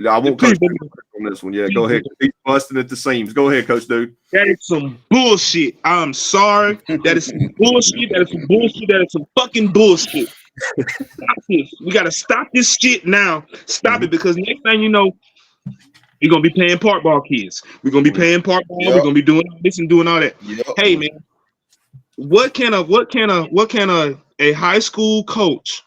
I won't Coach Dude on this one. Yeah, go ahead. He's busting at the seams. Go ahead, Coach Dude. That is some bullshit. I'm sorry. That is some bullshit. That is some bullshit. That is some fucking bullshit. Stop this. We got to stop this shit now. Stop it, because next thing you know, we're going to be paying park ball kids. We're going to be paying park ball. We're going to be doing this and doing all that. Hey, man, what can a high school coach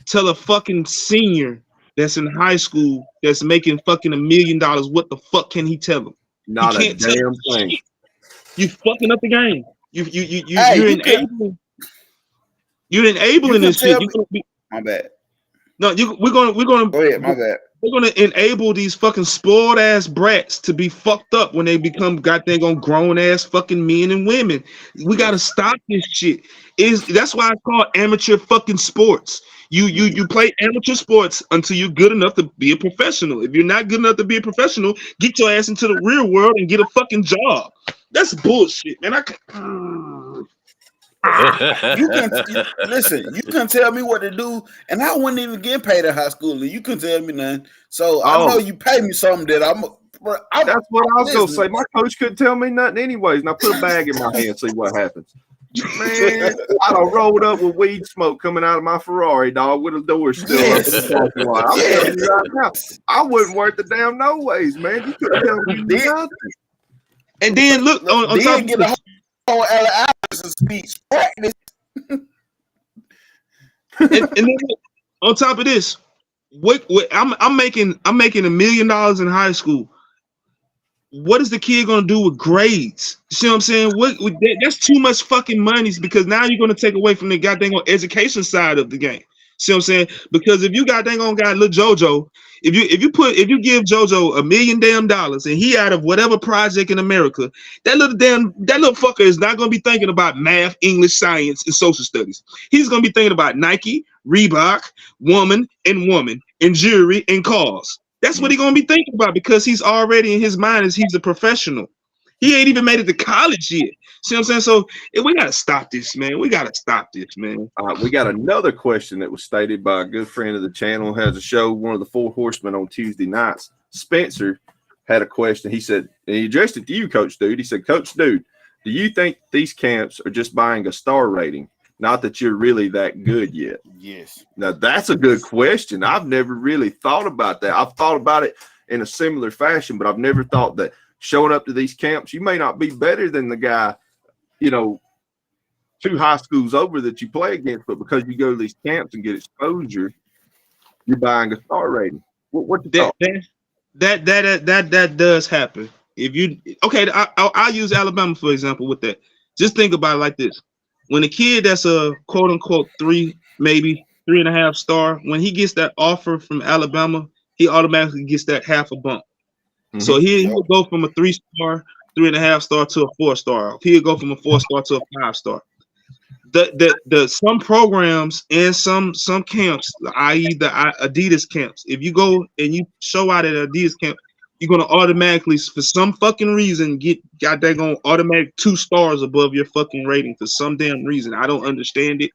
Tell a fucking senior that's in high school that's making fucking $1 million, what the fuck can he tell them? Not He a can't tell damn them thing. shit. You fucking up the game. You're enabling this shit. My bad. No, we're gonna Go ahead. My bad. We're gonna enable these fucking spoiled ass brats to be fucked up when they become goddamn grown ass fucking men and women. We gotta stop this shit. That's why it's called amateur fucking sports. You play amateur sports until you're good enough to be a professional. If you're not good enough to be a professional, get your ass into the real world and get a fucking job. That's bullshit, man. You can tell me what to do, and I wouldn't even get paid in high school, and you can tell me nothing. So I know you pay me something that I'm that's what I was gonna say. My coach couldn't tell me nothing anyways, and I put a bag in my hand, see what happens. Man, I done rolled up with weed smoke coming out of my Ferrari, dog, with the door still up in the parking lot. I'm telling you right now, I wouldn't work the damn no ways, man. You couldn't tell me nothing. And then look on top of the whole speech practice. and then on top of this, I'm making $1 million in high school. What is the kid gonna do with grades? You see what I'm saying? That's too much fucking money because now you're gonna take away from the goddamn education side of the game. See what I'm saying? Because if you goddamn got little JoJo, if you give JoJo $1 million and he out of whatever project in America, that little fucker is not gonna be thinking about math, English, science, and social studies. He's gonna be thinking about Nike, Reebok, woman, and jewelry and cars. That's what he's gonna be thinking about because he's already in his mind as he's a professional. He ain't even made it to college yet. See what I'm saying? So we gotta stop this, man. We got another question that was stated by a good friend of the channel, has a show, one of the Four Horsemen, on Tuesday nights. Spencer had a question. He said, and he addressed it to you, Coach Dude. He said, Coach Dude, do you think these camps are just buying a star rating? Not that you're really that good yet. Yes. Now, that's a good question. I've never really thought about that. I've thought about it in a similar fashion, but I've never thought that showing up to these camps, you may not be better than the guy, 2 high schools over that you play against, but because you go to these camps and get exposure, you're buying a star rating. What that does happen. I'll use Alabama for example with that. Just think about it like this. When a kid that's a quote unquote 3, maybe 3.5 star, when he gets that offer from Alabama, he automatically gets that half a bump. Mm-hmm. So he'll go from a 3-star, 3.5 star to a 4-star. He'll go from a 4-star to a 5-star. The some programs and some camps, i.e. the Adidas camps, if you go and you show out at Adidas camp, you're gonna automatically, for some fucking reason, they're gonna automatic 2 stars above your fucking rating for some damn reason. I don't understand it.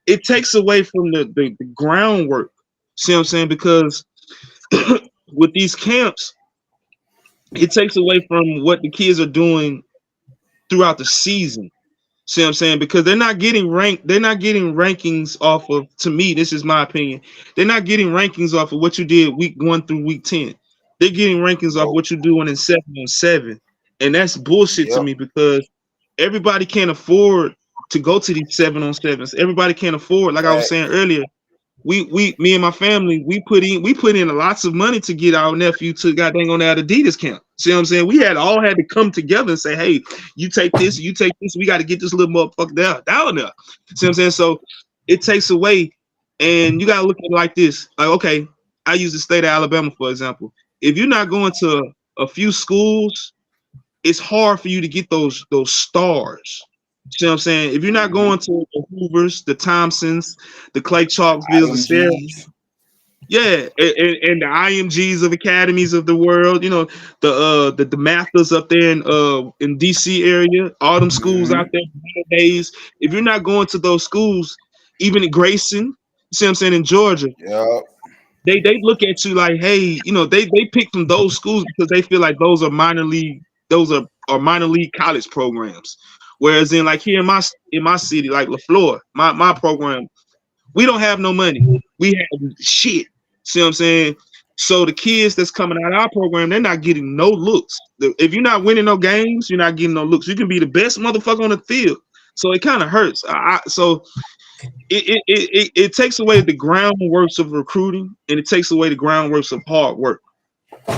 It takes away from the groundwork. See what I'm saying? Because with these camps, it takes away from what the kids are doing throughout the season. See what I'm saying? Because they're not getting rankings off of, to me, this is my opinion, they're not getting rankings off of what you did week 1 through week 10. They're getting rankings off what you're doing in 7-on-7. And that's bullshit to me because everybody can't afford to go to these 7-on-7s. Everybody can't afford, like I was saying earlier, me and my family, we put in lots of money to get our nephew to goddamn on that Adidas camp. See what I'm saying? We all had to come together and say, hey, you take this, we got to get this little motherfucker down there. See what I'm saying? So it takes away, and you got to look at it like this. Like, okay, I use the state of Alabama, for example. If you're not going to a few schools, it's hard for you to get those stars. See what I'm saying? If you're not going to the Hoovers, the Thompsons, the Clay Chalkvilles, the Sarah, and the IMGs of academies of the world, the Mathers up there in DC area, all them schools out there nowadays. If you're not going to those schools, even in Grayson, see what I'm saying, in Georgia, they look at you like, hey, they pick from those schools because they feel like those are minor league college programs. Whereas in like here in my city, like LaFleur, my program, we don't have no money. We have shit. See what I'm saying? So the kids that's coming out of our program, they're not getting no looks. If you're not winning no games, you're not getting no looks. You can be the best motherfucker on the field. So it kind of hurts. So it takes away the groundworks of recruiting, and it takes away the groundworks of hard work.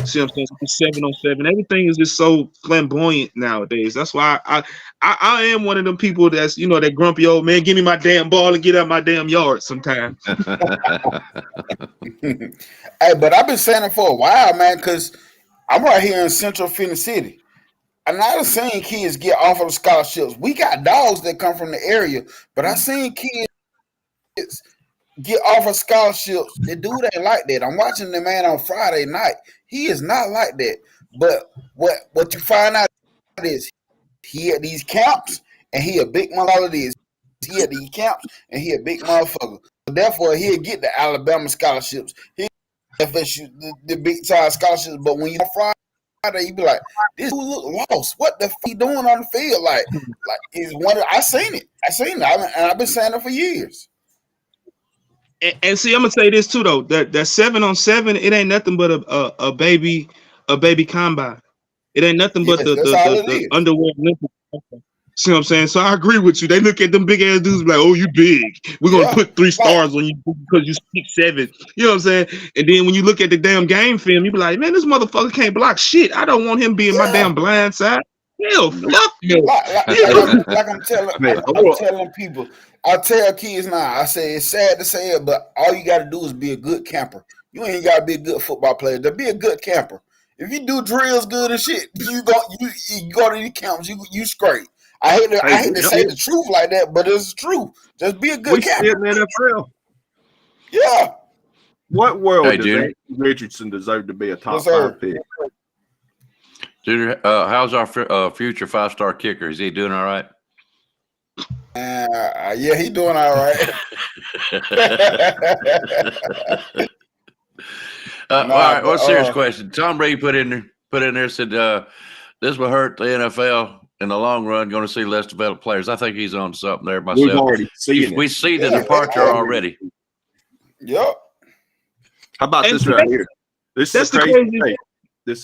See what I'm saying? It's 7-on-7. Everything is just so flamboyant nowadays. That's why I am one of them people that's that grumpy old man. Give me my damn ball and get out my damn yard sometimes. Hey, but I've been saying it for a while, man, because I'm right here in Central Phoenix City. And I've seen kids get offered scholarships. We got dogs that come from the area, but I've seen kids get offered scholarships. The dude ain't like that. I'm watching the man on Friday night. He is not like that. But what you find out is he at these camps and he a big motherfucker. He at these camps and he a big motherfucker. Therefore, he'll get the Alabama scholarships. He'll get the big time scholarships. But when you on Friday, you be like, this dude look lost. What the f he doing on the field? Like he's one. I seen it. And I've been saying it for years. And see, I'm gonna say this too though. That 7-on-7, it ain't nothing but a baby combine. It ain't nothing but the underwear Olympics. See what I'm saying? So I agree with you. They look at them big ass dudes like, oh, you big. We're gonna put 3 stars on you because you 6'7". You know what I'm saying? And then when you look at the damn game film, you be like, man, this motherfucker can't block shit. I don't want him being my damn blind side. Hell, fuck you. Like I'm telling people. I tell kids now, I say it's sad to say it, but all you got to do is be a good camper. You ain't got to be a good football player. To be a good camper. If you do drills good and shit, you go to these camps, you straight. I hate to say the truth like that, but it's true. Just be a good camper. We in the NFL. Yeah. What world does Anthony Richardson deserve to be a top 5 pick? Dude, how's our future 5-star kicker? Is he doing all right? Yeah, he doing all right. All right, one serious question. Tom Brady put in there said this will hurt the NFL in the long run. Going to see less developed players. I think he's on something there myself. We've already seen it. We see the departure already. Yep. How about this right here? That's the crazy thing.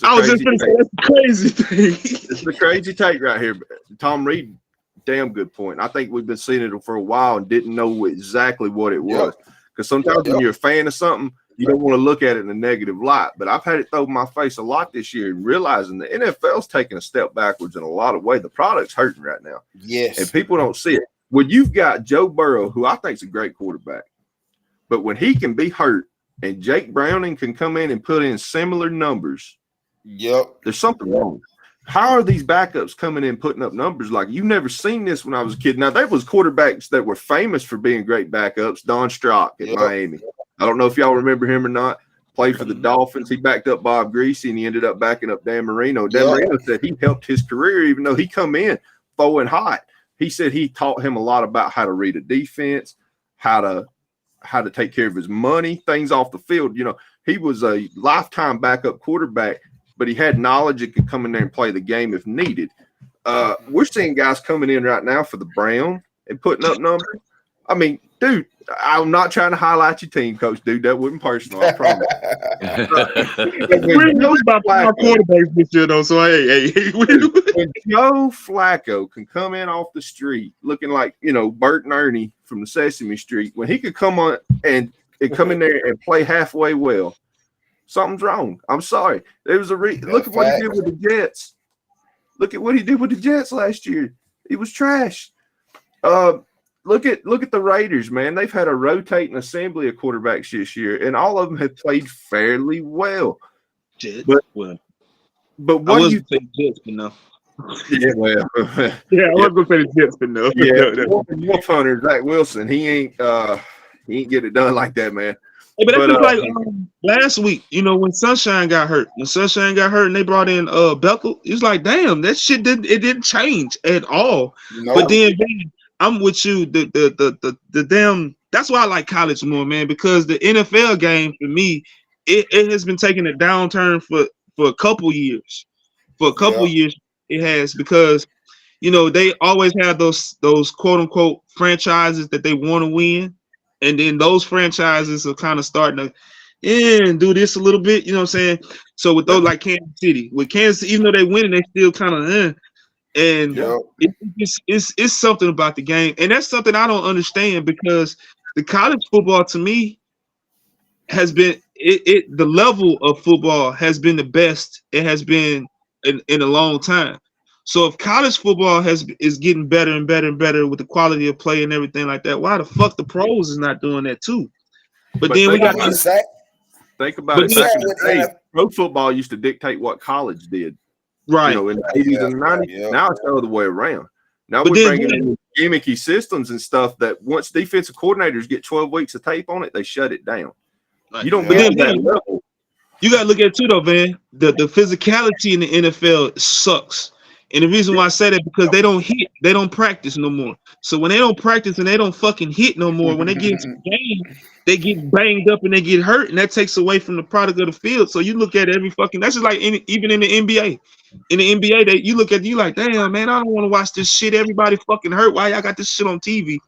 I was just going to say that's the crazy thing. It's the crazy take right here. Tom Reed, damn good point. I think we've been seeing it for a while and didn't know exactly what it was. Because sometimes when you're a fan of something, you don't want to look at it in a negative light. But I've had it thrown in my face a lot this year and realizing the NFL's taking a step backwards in a lot of ways. The product's hurting right now. Yes. And people don't see it. When you've got Joe Burrow, who I think is a great quarterback, but when he can be hurt and Jake Browning can come in and put in similar numbers, there's something wrong. How are these backups coming in putting up numbers like you've never seen this when I was a kid? Now, there was quarterbacks that were famous for being great backups. Don Strock at Miami. I don't know if y'all remember him or not. Played for the Dolphins. He backed up Bob Greasy, and he ended up backing up Dan Marino. Dan Marino said he helped his career even though he come in throwing hot. He said he taught him a lot about how to read a defense, how to take care of his money, things off the field. You know, he was a lifetime backup quarterback, but he had knowledge and could come in there and play the game if needed. We're seeing guys coming in right now for the Browns and putting up numbers. I mean, dude, I'm not trying to highlight your team, Coach, dude. That wasn't personal, I promise. We know about our quarterbacks this year, though, so hey. When Joe Flacco can come in off the street looking like, Bert and Ernie from the Sesame Street, when he could come on and come in there and play halfway well, something's wrong. I'm sorry. There was look at what he did with the Jets. Look at what he did with the Jets last year. He was trash. Look at the Raiders, man. They've had a rotating assembly of quarterbacks this year, and all of them have played fairly well. But what do you think? Jets, no. Yeah, well, yeah, I was gonna say the Jets, but no. Yeah, Wolf Hunter, Zach Wilson, he ain't get it done like that, man. Hey, but it's like last week, when Sunshine got hurt. When Sunshine got hurt and they brought in Beckel, it's like, damn, that shit didn't change at all. No. But then I'm with you. The damn. That's why I like college more, man, because the NFL game for me, it has been taking a downturn for a couple years. For a couple years, it has, because they always have those quote unquote franchises that they want to win, and then those franchises are kind of starting to do this a little bit. You know what I'm saying? So with those like Kansas City, even though they winning, they still kind of And it's something about the game, and that's something I don't understand because the college football to me has been the level of football has been the best it has been in a long time. So if college football is getting better and better and better with the quality of play and everything like that, why the fuck the pros is not doing that too? But then we got think about it. Back in the day, pro football used to dictate what college did. Right. You know, in the 80s and 90s. Now it's the other way around. Now we're bringing in gimmicky systems and stuff that once defensive coordinators get 12 weeks of tape on it, they shut it down. You don't get to that level. You got to look at it too, though, man. The physicality in the NFL sucks. And the reason why I say that because they don't hit, they don't practice no more. So when they don't practice and they don't fucking hit no more, when they get into the game, they get banged up and they get hurt, and that takes away from the product of the field. So you look at every fucking that's just like even in the NBA. In the NBA, you look at you like, damn, man, I don't want to watch this shit. Everybody fucking hurt. Why y'all got this shit on TV?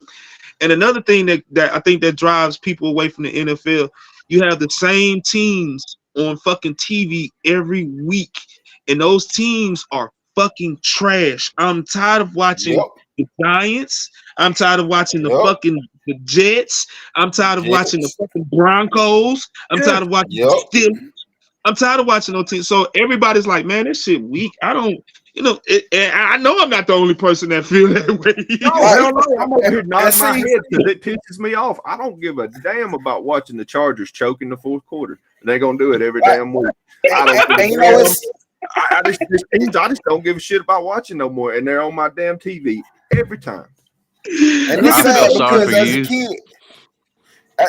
And another thing that I think that drives people away from the NFL, you have the same teams on fucking TV every week, and those teams are fucking trash. I'm tired of watching the Giants. I'm tired of watching the fucking the Jets. I'm tired of watching the fucking Broncos. I'm tired of watching the Steelers. I'm tired of watching those teams. So everybody's like, man, this shit weak. I don't, I know I'm not the only person that feel that way. No, I'm over here nodding my head because it pisses me off. I don't give a damn about watching the Chargers choke in the fourth quarter. They're gonna do it every damn week. I just don't give a shit about watching no more, and they're on my damn TV every time. And it's sad because as a kid,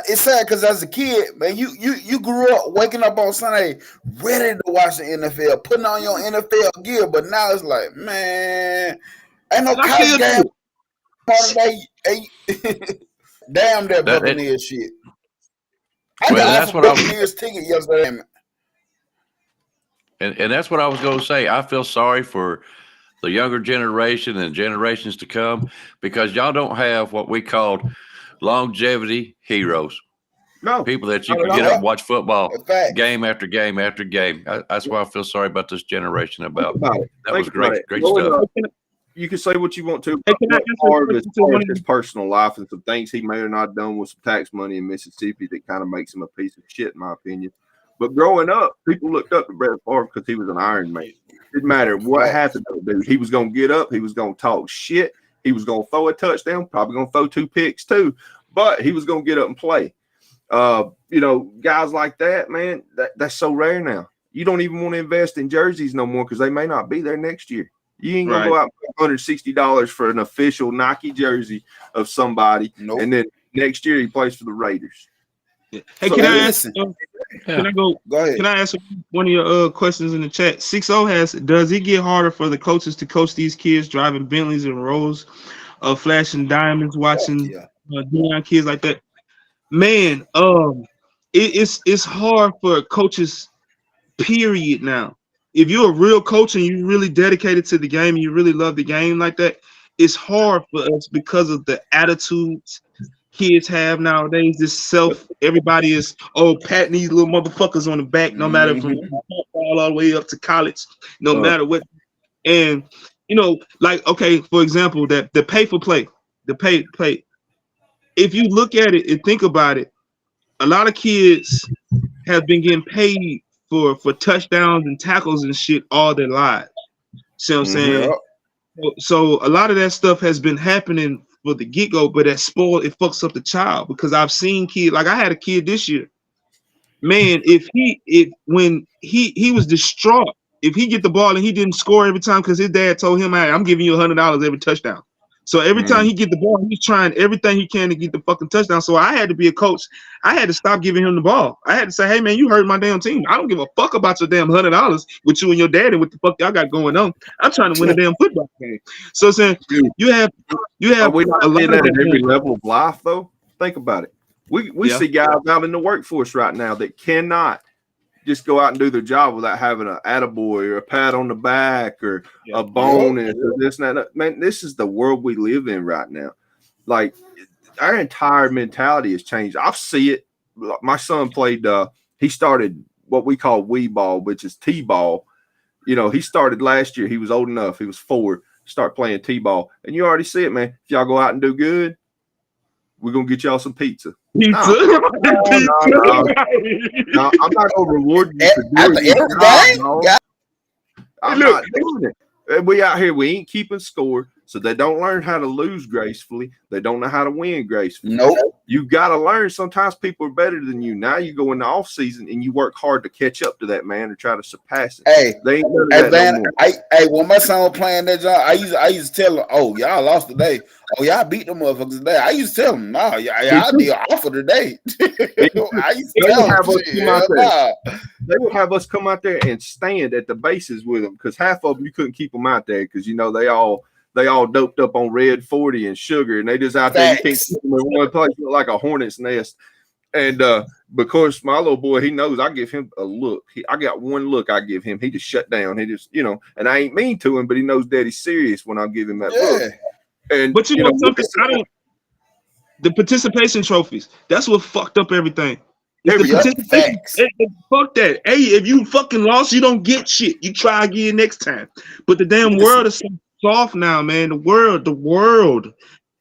it's sad because as a kid, man, you grew up waking up on Sunday ready to watch the NFL, putting on your NFL gear, but now it's like, man, ain't no college game. Damn that Buccaneers shit. I got a Buccaneers ticket yesterday. And that's what I was going to say. I feel sorry for the younger generation and generations to come because y'all don't have what we called longevity heroes. No. People that you can get up and watch football game after game after game. That's why I feel sorry about this generation about that. Was great stuff. You can say what you want to about his personal life and some things he may have not done with some tax money in Mississippi that kind of makes him a piece of shit, in my opinion. But growing up, people looked up to Brett Favre because he was an Iron Man. It didn't matter what happened to the dude. He was going to get up. He was going to talk shit. He was going to throw a touchdown, probably going to throw 2 picks too. But he was going to get up and play. Guys like that, man, that's so rare now. You don't even want to invest in jerseys no more because they may not be there next year. You ain't going to go out and pay $160 for an official Nike jersey of somebody. Nope. And then next year he plays for the Raiders. Yeah. Hey, can I ask? Can I go ahead. Can I ask one of your questions in the chat? 60 has, does it get harder for the coaches to coach these kids driving Bentleys and Rolls, flashing diamonds, watching young kids like that? Man, it's hard for coaches, period. Now, if you're a real coach and you're really dedicated to the game and you really love the game like that, it's hard for us because of the attitudes kids have nowadays. This everybody is patting these little motherfuckers on the back, no matter from all the way up to college, no matter what. And okay, for example, that the pay for play, the pay. If you look at it and think about it, a lot of kids have been getting paid for touchdowns and tackles and shit all their lives. See what I'm saying? So a lot of that stuff has been happening for the get-go, but it fucks up the child because I've seen kids, like I had a kid this year. Man, when he was distraught, if he get the ball and he didn't score every time because his dad told him, hey, I'm giving you $100 every touchdown. So every time he get the ball, he's trying everything he can to get the fucking touchdown. So I had to be a coach. I had to stop giving him the ball. I had to say, hey, man, you hurt my damn team. I don't give a fuck about your damn $100 with you and your daddy. What the fuck y'all got going on? I'm trying to win a damn football game. So saying you have we not seeing that at every level of life, though. Think about it. We see guys out in the workforce right now that cannot just go out and do their job without having an attaboy or a pat on the back or a bone and this and that. Man, this is the world we live in right now. Like, our entire mentality has changed. I see it. My son played, he started what we call Wii ball, which is T-ball. He started last year. He was old enough. He was 4. start playing T-ball. And you already see it, man. If y'all go out and do good, we're going to get y'all some pizza. Pizza? No, I'm not going to reward you for doing your job, I'm not doing it. We out here, we ain't keeping score, so they don't learn how to lose gracefully. They don't know how to win gracefully. Nope. You got to learn. Sometimes people are better than you. Now you go in the off season and you work hard to catch up to that man or try to surpass it. Hey, they ain't none of that no more. When my son was playing that job, I used to tell him, "Oh, y'all lost today. Oh, y'all beat them motherfuckers today." I used to tell him, "No, y'all did awful today." I used to tell him, they would have us come out there and stand at the bases with them because half of them you couldn't keep them out there because they all doped up on Red 40 and sugar, and they just out there. You can't keep them in one place like a hornet's nest. And because my little boy, he knows I give him a look. I got one look I give him. He just shut down. He just, and I ain't mean to him, but he knows Daddy's serious when I give him that look. And but you know something, the participation trophies. That's what fucked up everything. Fuck that. Hey, if you fucking lost, you don't get shit. You try again next time. But the damn world is so soft now, man. The world,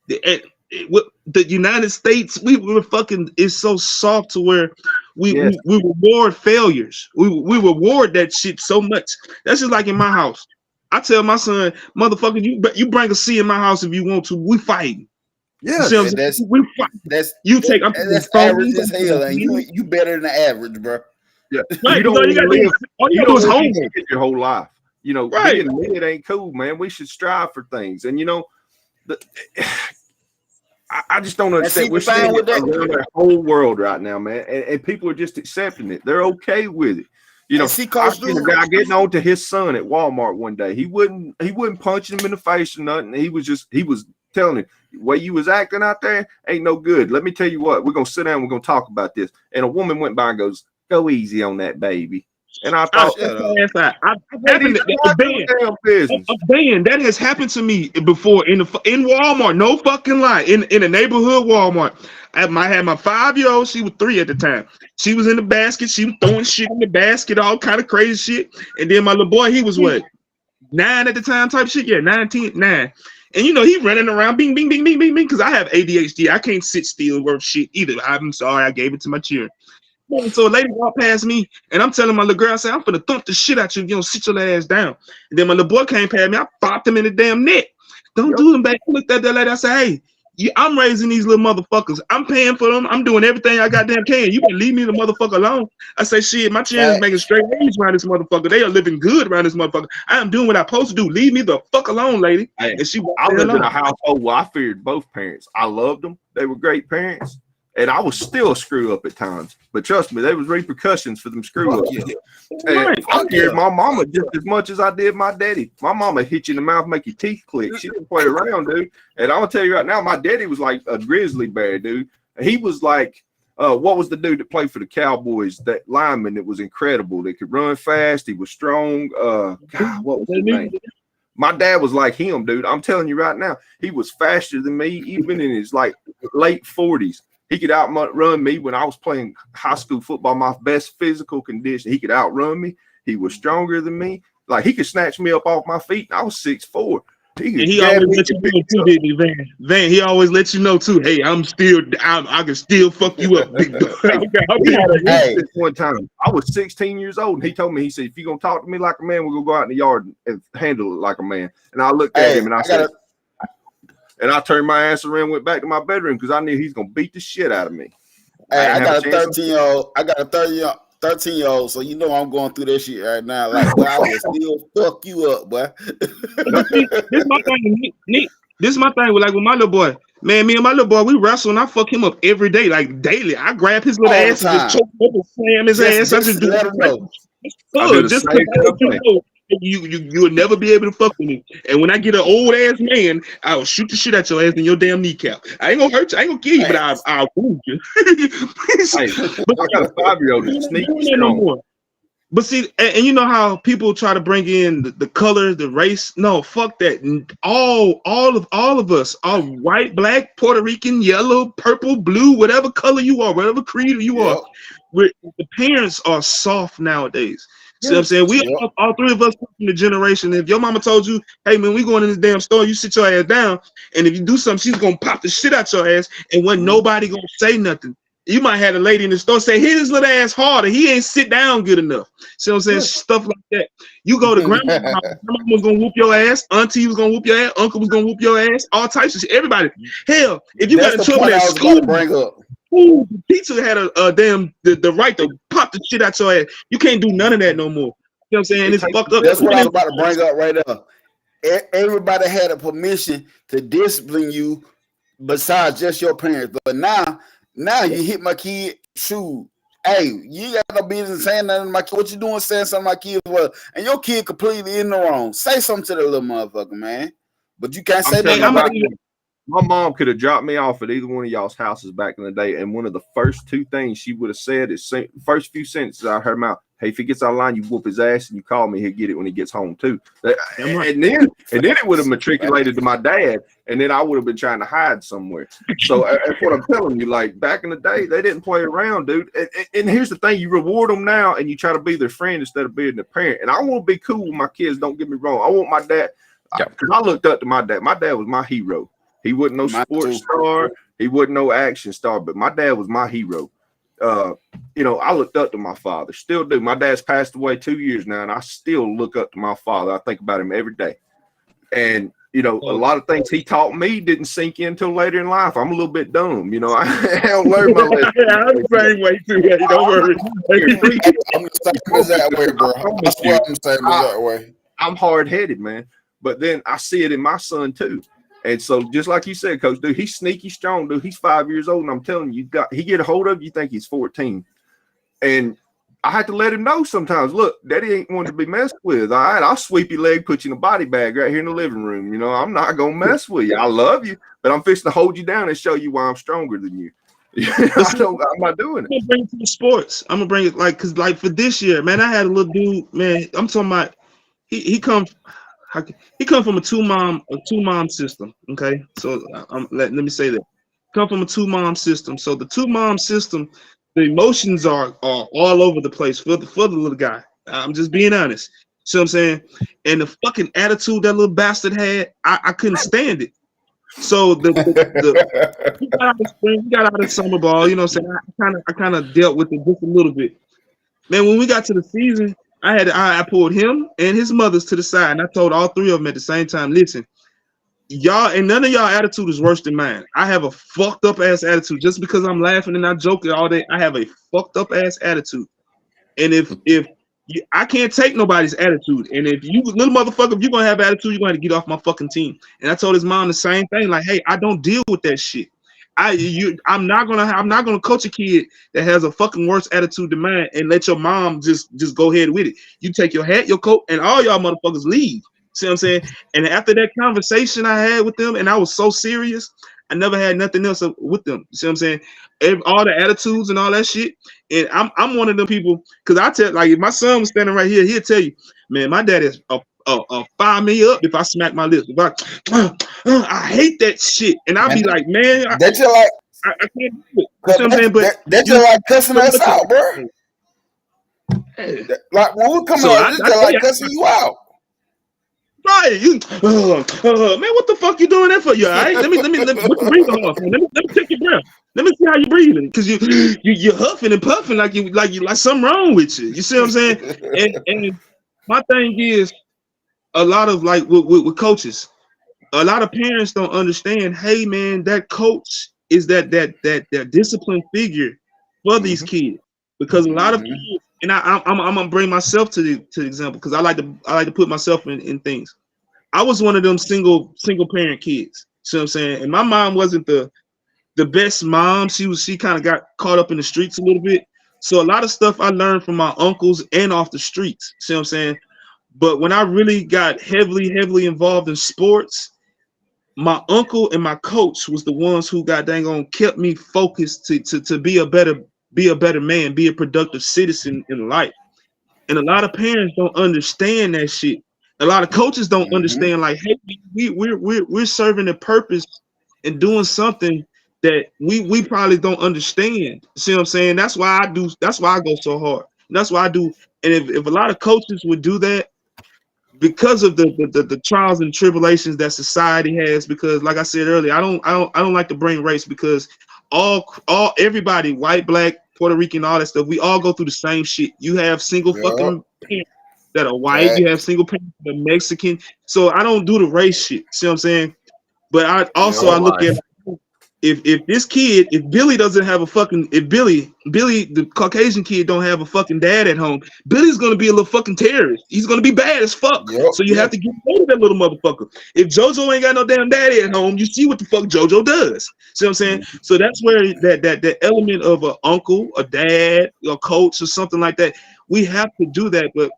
the United States, we fucking is so soft to where we reward failures. We reward that shit so much. That's just like in my house. I tell my son, motherfucker, you bring a C in my house if you want to. We fighting. Yeah, that's you take. That's average as hell, and you better than the average, bro. Yeah, right. You don't live your whole life. Right. Being mid ain't cool, man. We should strive for things, and I just don't understand. We're seeing it around the whole world right now, man, and people are just accepting it. They're okay with it. I seen a guy getting on to his son at Walmart one day. He wouldn't punch him in the face or nothing. He was telling him, the way you was acting out there ain't no good. Let me tell you what, we're gonna sit down, we're gonna talk about this. And a woman went by and goes, "Go easy on that baby." And I thought that has happened to me before in Walmart. No fucking lie. In a neighborhood Walmart. I had my 5-year-old, she was 3 at the time. She was in the basket, she was throwing shit in the basket, all kind of crazy shit. And then my little boy, he was what, 9 at the time type shit? Yeah, 9. And he running around bing, bing, bing, bing, bing, bing, because I have ADHD. I can't sit still worth shit either. I'm sorry, I gave it to my children. So a lady walked past me, and I'm telling my little girl, I said, "I'm gonna thump the shit out you if you don't sit your ass down." And then my little boy came past me, I popped him in the damn neck. Don't do them back. I looked at that lady, I said, "Hey, I'm raising these little motherfuckers. I'm paying for them. I'm doing everything I goddamn can. You better leave me the motherfucker alone." I say, "Shit, my children's making straight A's around this motherfucker. They are living good around this motherfucker. I am doing what I'm supposed to do. Leave me the fuck alone, lady." Hey, and she I lived in a household where I feared both parents. I loved them. They were great parents. And I was still a screw up at times, but trust me, there was repercussions for them screw ups. And I feared my mama just as much as I did my daddy. My mama hit you in the mouth, make your teeth click. She didn't play around, dude. And I'm gonna tell you right now, my daddy was like a grizzly bear, dude. He was like, what was the dude that played for the Cowboys? That lineman that was incredible. They could run fast. He was strong. God, what was his name? My dad was like him, dude. I'm telling you right now, he was faster than me, even in his like late 40s. He could outrun me when I was playing high school football, my best physical condition. He could outrun me. He was stronger than me. Like, he could snatch me up off my feet. And I was 6'4". He always let you know too, didn't he, Van? Van, he always let you know too. Hey, I can still fuck you up, big dog. One time, I was 16 years old, and he told me, he said, "If you're gonna talk to me like a man, we're gonna go out in the yard and handle it like a man." And I looked at him and I said, and I turned my ass around and went back to my bedroom because I knew he's going to beat the shit out of me. Hey, I got a 13-year-old. I got a 13-year-old, so you know I'm going through this shit right now. Like, boy, I will still fuck you up, boy. This is my thing, Nick. This is my thing with my little boy. Man, me and my little boy, we wrestle and I fuck him up every day, like daily. I grab his little ass and just choke him up and slam his ass. I just do let him know. Just you will never be able to fuck with me. And when I get an old ass man, I will shoot the shit at your ass in your damn kneecap. I ain't gonna hurt you, I ain't gonna kill you, but I'll wound you. I got a 5-year-old that's sneaky strong. But see, and you know how people try to bring in the color, the race. No, fuck that. All of us are white, black, Puerto Rican, yellow, purple, blue, whatever color you are, whatever creed you are. The parents are soft nowadays. See what I'm saying? We all three of us come from the generation. If your mama told you, hey man, we going in this damn store, you sit your ass down, and if you do something, she's gonna pop the shit out your ass, and wasn't nobody gonna say nothing. You might have a lady in the store say, hit his little ass harder. He ain't sit down good enough. See what I'm saying? Stuff like that. You go to grandma's house, grandma was gonna whoop your ass, auntie was gonna whoop your ass, uncle was gonna whoop your ass, all types of shit. Everybody. Hell, if you got in trouble at school, the teacher had a damn the right to pop the shit out your ass. You can't do none of that no more. You know what I'm saying? It's fucked up. That's what I was about to bring up right now. Everybody had a permission to discipline you besides just your parents. But now you hit my kid, shoot. Hey, you got no business saying nothing to my kid. What you doing saying something to my kid? Well, and your kid completely in the wrong. Say something to the little motherfucker, man. But you can't say nothing about it. My mom could have dropped me off at either one of y'all's houses back in the day, and one of the first two things she would have said is first few sentences out of her mouth. Hey, if he gets out of line, you whoop his ass and you call me, he'll get it when he gets home too. And then it would have matriculated to my dad, and then I would have been trying to hide somewhere. So that's what I'm telling you. Like back in the day, they didn't play around, dude. And here's the thing: you reward them now, and you try to be their friend instead of being their parent. And I want to be cool with my kids. Don't get me wrong. I want my dad because I looked up to my dad. My dad was my hero. He wasn't no sports star. He wasn't no action star, but my dad was my hero. You know, I looked up to my father, still do. My dad's passed away 2 years now, and I still look up to my father. I think about him every day. And, you know, a lot of things he taught me didn't sink in until later in life. I'm a little bit dumb, you know. I don't learn my lesson. I'm the same way too. Don't worry. I'm the same that way, bro. I swear I'm the same that way. I'm hard-headed, man. But then I see it in my son too. And so, just like you said, Coach, dude, he's sneaky strong, dude. He's 5 years old, and I'm telling you, he get a hold of you, think he's 14. And I have to let him know sometimes, look, Daddy ain't one to be messed with. All right, I'll sweep your leg, put you in a body bag right here in the living room. You know, I'm not going to mess with you. I love you, but I'm fixing to hold you down and show you why I'm stronger than you. I'm not doing it. I'm going to bring it to the sports. I'm going to bring it, because, like, for this year, man, I had a little dude, man, I'm talking about, he come from a two mom system. Okay, so let me say that come from a two mom system. So the two mom system, the emotions are all over the place for the little guy. I'm just being honest. See what I'm saying? And the fucking attitude that little bastard had, I couldn't stand it. So we got out of summer ball. You know what I'm saying? I kind of dealt with it just a little bit. Man, when we got to the season, I pulled him and his mothers to the side, and I told all three of them at the same time, listen, y'all, and none of y'all attitude is worse than mine. I have a fucked up ass attitude. Just because I'm laughing and not joking all day, I have a fucked up ass attitude. And if I can't take nobody's attitude, and if you little motherfucker, if you're gonna have attitude, you're gonna have to get off my fucking team. And I told his mom the same thing, like, hey, I don't deal with that shit. I'm not gonna coach a kid that has a fucking worse attitude than mine and let your mom just go ahead with it. You take your hat, your coat, and all y'all motherfuckers leave. See what I'm saying? And after that conversation I had with them, and I was so serious, I never had nothing else with them. See what I'm saying? All the attitudes and all that shit. And I'm one of them people, because I tell, like, if my son was standing right here, he'll tell you, man, my dad is fire me up if I smack my lips. If I hate that shit, and I'll be like, man, that's just like I can't do it. You know what I'm saying? But that's just like cussing us out, bro. Like when we come out, it's just like cussing you out. Right, man, what the fuck you doing that for? You all right? Let me put your breathing off. Let me take your breath. Let me see how you breathing, because you're huffing and puffing like something wrong with you. You see what I'm saying? And my thing is, a lot of, like, with coaches, a lot of parents don't understand. Hey, man, that coach is that disciplined figure for these kids, because a lot of kids, and I'm gonna bring myself to the example, because I like to put myself in things. I was one of them single parent kids. See what I'm saying? And my mom wasn't the best mom. She kind of got caught up in the streets a little bit. So a lot of stuff I learned from my uncles and off the streets. See what I'm saying? But when I really got heavily involved in sports, my uncle and my coach was the ones who got dang on kept me focused to be a better man, be a productive citizen in life. And a lot of parents don't understand that shit. A lot of coaches don't understand, like, hey, we're serving a purpose and doing something that we probably don't understand. See what I'm saying? That's why I go so hard. That's why I do And if a lot of coaches would do that, because of the trials and tribulations that society has, because like I said earlier, I don't like to bring race, because everybody, white, black, Puerto Rican, all that stuff, we all go through the same shit. You have single fucking parents that are white, you have single parents that are Mexican. So I don't do the race shit. See what I'm saying? But I look at, if this kid, if Billy doesn't have a fucking, if Billy, the Caucasian kid, don't have a fucking dad at home, Billy's gonna be a little fucking terrorist. He's gonna be bad as fuck. So you have to get rid of that little motherfucker. If JoJo ain't got no damn daddy at home, you see what the fuck JoJo does. See what I'm saying? So that's where that element of an uncle, a dad, a coach, or something like that, we have to do that. But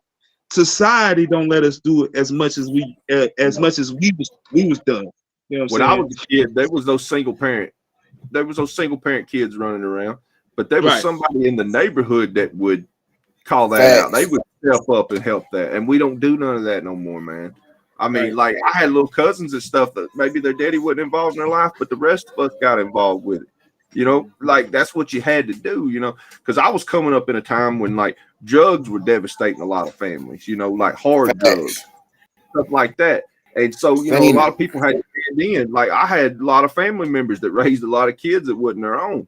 society don't let us do it as much as we was done. You know what I'm when saying? I was a kid, there was those single parent kids running around, but there was somebody in the neighborhood that would call that out. They would step up and help that, and we don't do none of that no more, man. I mean, like, I had little cousins and stuff that maybe their daddy wasn't involved in their life, but the rest of us got involved with it. You know, like, that's what you had to do, you know, because I was coming up in a time when, like, drugs were devastating a lot of families, you know, like hard drugs, stuff like that. And so, you know, a lot of people had to stand in. Like, I had a lot of family members that raised a lot of kids that wasn't their own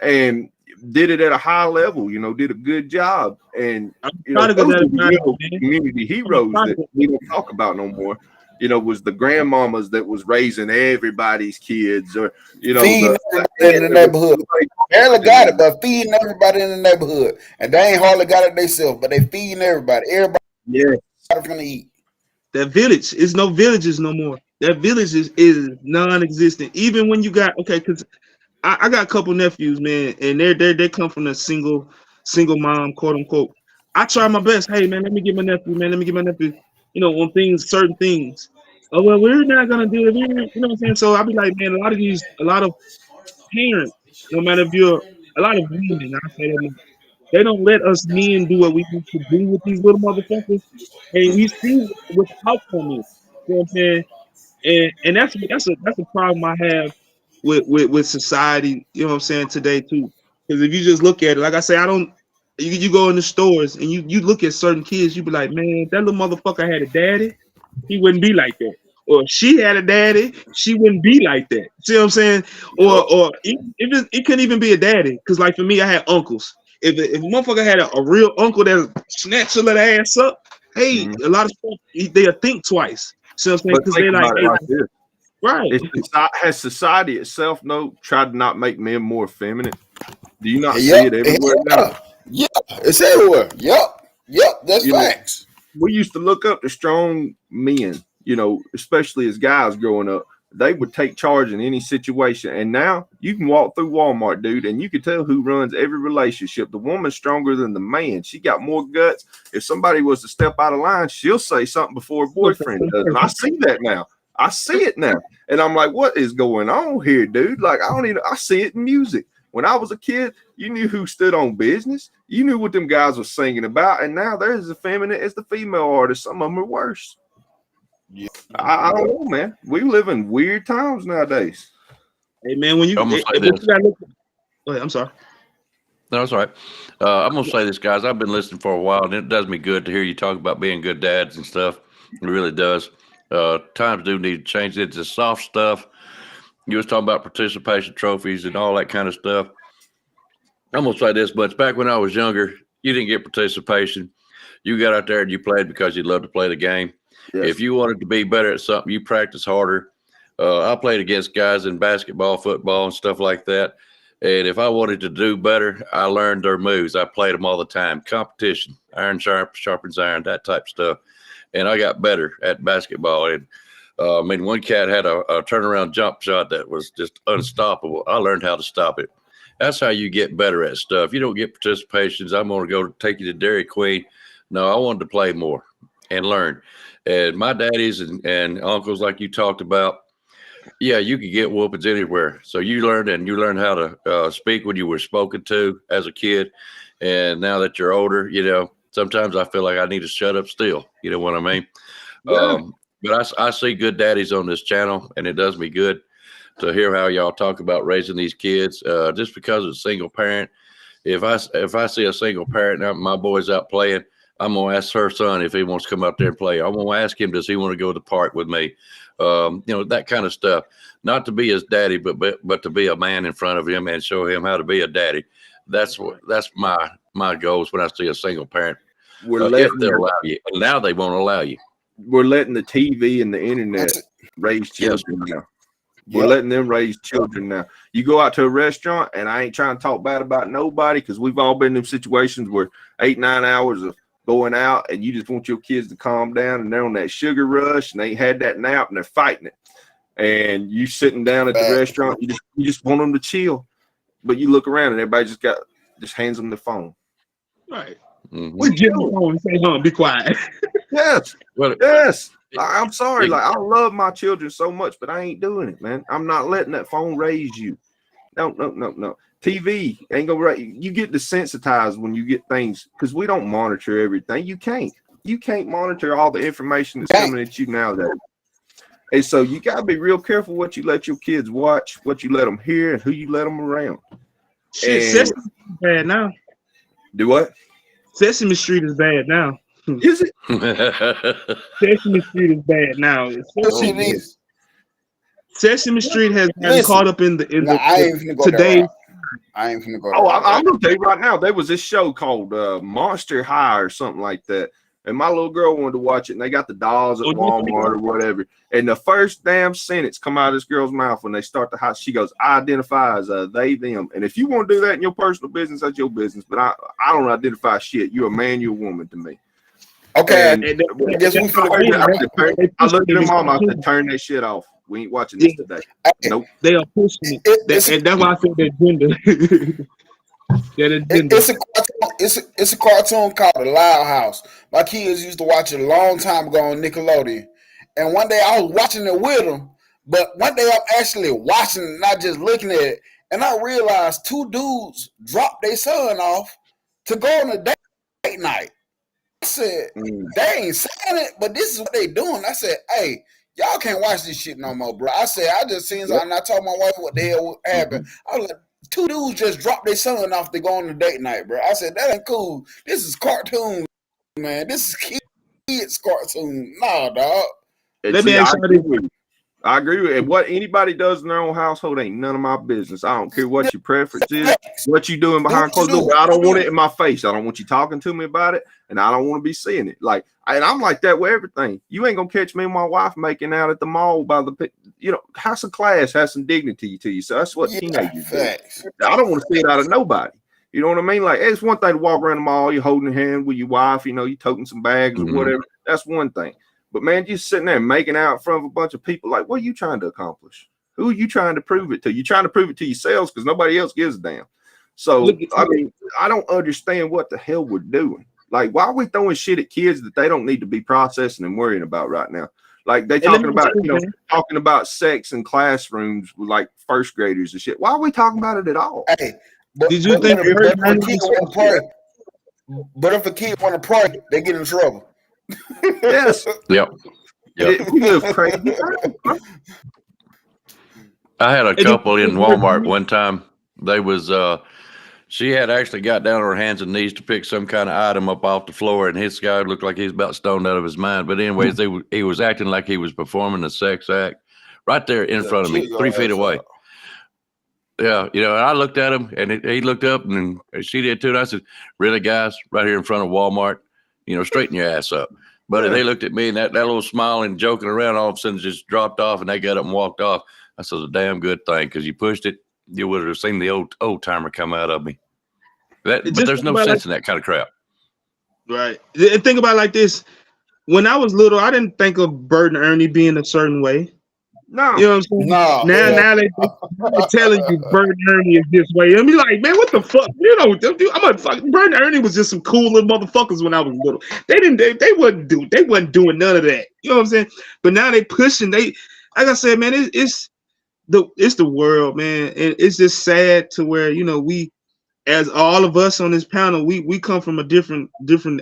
and did it at a high level, you know, did a good job. And, you know, those were the real community heroes that we don't talk about no more. You know, was the grandmamas that was raising everybody's kids, or, you know, feeding everybody in the neighborhood. Barely got it, but feeding everybody in the neighborhood. And they ain't hardly got it themselves, but they feeding everybody. Everybody gonna eat. That village is no villages no more. That village is non-existent. Even when you got, because I got a couple nephews, man, and they come from a single mom, quote unquote. I try my best. Hey, man, let me get my nephew, you know, on certain things. Oh, well, we're not gonna do it. You know what I'm saying? So I'll be like, man, a lot of parents, no matter if you're a lot of women, I say that, they don't let us men do what we need to do with these little motherfuckers. And we see what the outcome is. You know what I'm saying? And that's a problem I have with society, you know what I'm saying, today too. Because if you just look at it, like I say, you go in the stores and you look at certain kids, you be like, man, that little motherfucker had a daddy, he wouldn't be like that. Or she had a daddy, she wouldn't be like that. See what I'm saying? Or it couldn't even be a daddy. Because like for me, I had uncles. If a motherfucker had a real uncle that snatched a little ass up, hey, a lot of stuff, they'll think twice. See what I'm saying? Because they're like, hey, right. Has society itself tried to not make men more feminine? Do you not see it everywhere now? Yeah, it's everywhere. Yep, that's facts. We used to look up to strong men, you know, especially as guys growing up. They would take charge in any situation. And now you can walk through Walmart, dude, and you can tell who runs every relationship. The woman's stronger than the man. She got more guts. If somebody was to step out of line, she'll say something before her boyfriend does. And I see that now. I see it now. And I'm like, what is going on here, dude? Like, I see it in music. When I was a kid, you knew who stood on business. You knew what them guys were singing about. And now they're as effeminate as the female artists. Some of them are worse. Yeah. I don't know, man. We live in weird times nowadays. Hey, man, when you, I'm go ahead, I'm sorry. No, it's all right. I'm gonna say this, guys. I've been listening for a while, and it does me good to hear you talk about being good dads and stuff. It really does. Times do need to change. It's the soft stuff. You was talking about participation trophies and all that kind of stuff. I'm gonna say this, but back when I was younger, you didn't get participation. You got out there and you played because you loved to play the game. Yes. If you wanted to be better at something, you practice harder. I played against guys in basketball, football, and stuff like that. And if I wanted to do better, I learned their moves. I played them all the time. Competition, iron sharpens iron, that type of stuff. And I got better at basketball. And I mean, one cat had a turnaround jump shot that was just unstoppable. I learned how to stop it. That's how you get better at stuff. You don't get participations. I'm going to go take you to Dairy Queen. No, I wanted to play more and learn. And my daddies and uncles, like you talked about, yeah, you could get whoopings anywhere. So you learned how to speak when you were spoken to as a kid. And now that you're older, you know, sometimes I feel like I need to shut up still. You know what I mean? Yeah. But I see good daddies on this channel, and it does me good to hear how y'all talk about raising these kids. Just because it's a single parent, if I see a single parent and my boy's out playing, I'm gonna ask her son if he wants to come out there and play. I'm gonna ask him, does he want to go to the park with me? That kind of stuff. Not to be his daddy, but to be a man in front of him and show him how to be a daddy. That's my goals when I see a single parent. If they'll allow you, and now they won't allow you. We're letting the TV and the internet raise children now. We're letting them raise children now. You go out to a restaurant, and I ain't trying to talk bad about nobody because we've all been in situations where 8-9 hours of going out, and you just want your kids to calm down, and they're on that sugar rush, and they had that nap, and they're fighting it. And you sitting down at the restaurant, you just want them to chill, but you look around, and everybody just hands them the phone. Right. Mm-hmm. We get on the phone and say, be quiet. Yes. Yes. I'm sorry. Like, I love my children so much, but I ain't doing it, man. I'm not letting that phone raise you. No. TV ain't gonna raise you. You get desensitized when you get things because we don't monitor everything. You can't monitor all the information that's coming at you nowadays. And so you gotta be real careful what you let your kids watch, what you let them hear, and who you let them around. Shit, Sesame Street is bad now. Do what? Sesame Street is bad now. Is it? Sesame Street is bad now. Sesame Street has gotten caught up in today. I ain't gonna go. Oh, I'm gonna tell you right now. There was this show called Monster High or something like that, and my little girl wanted to watch it. And they got the dolls at Walmart or whatever. And the first damn sentence come out of this girl's mouth when they start the house, she goes, "I identify as they, them." And if you want to do that in your personal business, that's your business. But I don't identify shit. You're a man, you're a woman to me. Okay, and I guess we I looked at her mom. I said, "Turn that shit off. We ain't watching this today." Nope. They are pushing it. And that's why I said that gender. It's a cartoon called The Loud House. My kids used to watch it a long time ago on Nickelodeon. And one day I was watching it with them, but one day I'm actually watching it, not just looking at it. And I realized two dudes dropped their son off to go on a date night. I said, they ain't saying it, but this is what they doing. I said, hey, y'all can't watch this shit no more, bro. I said, I just seen something. And I told my wife what the hell happened. I was like, two dudes just dropped their son off to go on a date night, bro. I said, that ain't cool. This is cartoon, man. This is kids cartoon. Nah, dog. Let me ask you. I agree with it. What anybody does in their own household ain't none of my business. I don't care what your preference is, what you doing behind closed doors. I don't want it in my face. I don't want you talking to me about it, and I don't want to be seeing it. Like, and I'm like that with everything. You ain't gonna catch me and my wife making out at the mall by the, have some class, have some dignity to you. So that's what teenagers do. I don't want to see it out of nobody. You know what I mean? Like, it's one thing to walk around the mall, you're holding a hand with your wife, you toting some bags or whatever. That's one thing. But man, just sitting there making out in front of a bunch of people, like, what are you trying to accomplish? Who are you trying to prove it to? You're trying to prove it to yourselves because nobody else gives a damn. So, I mean, I don't understand what the hell we're doing. Like, why are we throwing shit at kids that they don't need to be processing and worrying about right now? Like, they talking about sex in classrooms with like first graders and shit. Why are we talking about it at all? Hey, did you think if a kid want to pray, they get in trouble? Yes. Yep. I had a couple in Walmart one time. They was she had actually got down on her hands and knees to pick some kind of item up off the floor, and his guy looked like he was about stoned out of his mind. But anyways, he was acting like he was performing a sex act right there in front of me, 3 feet away. Yeah, and I looked at him, and he looked up, and she did too. And I said, "Really, guys, right here in front of Walmart, straighten your ass up." But they looked at me, and that little smile and joking around all of a sudden just dropped off, and they got up and walked off. I said, "A damn good thing, because you pushed it, you would have seen the old timer come out of me." But there's no sense in that kind of crap. Right. Think about it like this. When I was little, I didn't think of Bert and Ernie being a certain way. No. You know what I'm saying? No. Now they're telling you Bert and Ernie is this way. I mean, like, man, what the fuck? Bert and Ernie was just some cool little motherfuckers when I was little. They wasn't doing none of that. You know what I'm saying? But now they pushing. Like I said, man, it's the world, man. And it's just sad to where, we, as all of us on this panel, we come from a different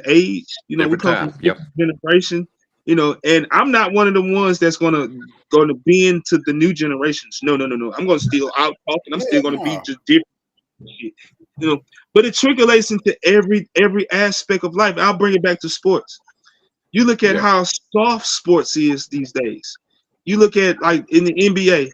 age. We come from a different generation. And I'm not one of the ones that's gonna be into the new generations. No. I'm gonna still out talk, and I'm still gonna be just different. but it trickles into every aspect of life. I'll bring it back to sports. You look at how soft sports is these days. You look at like in the NBA,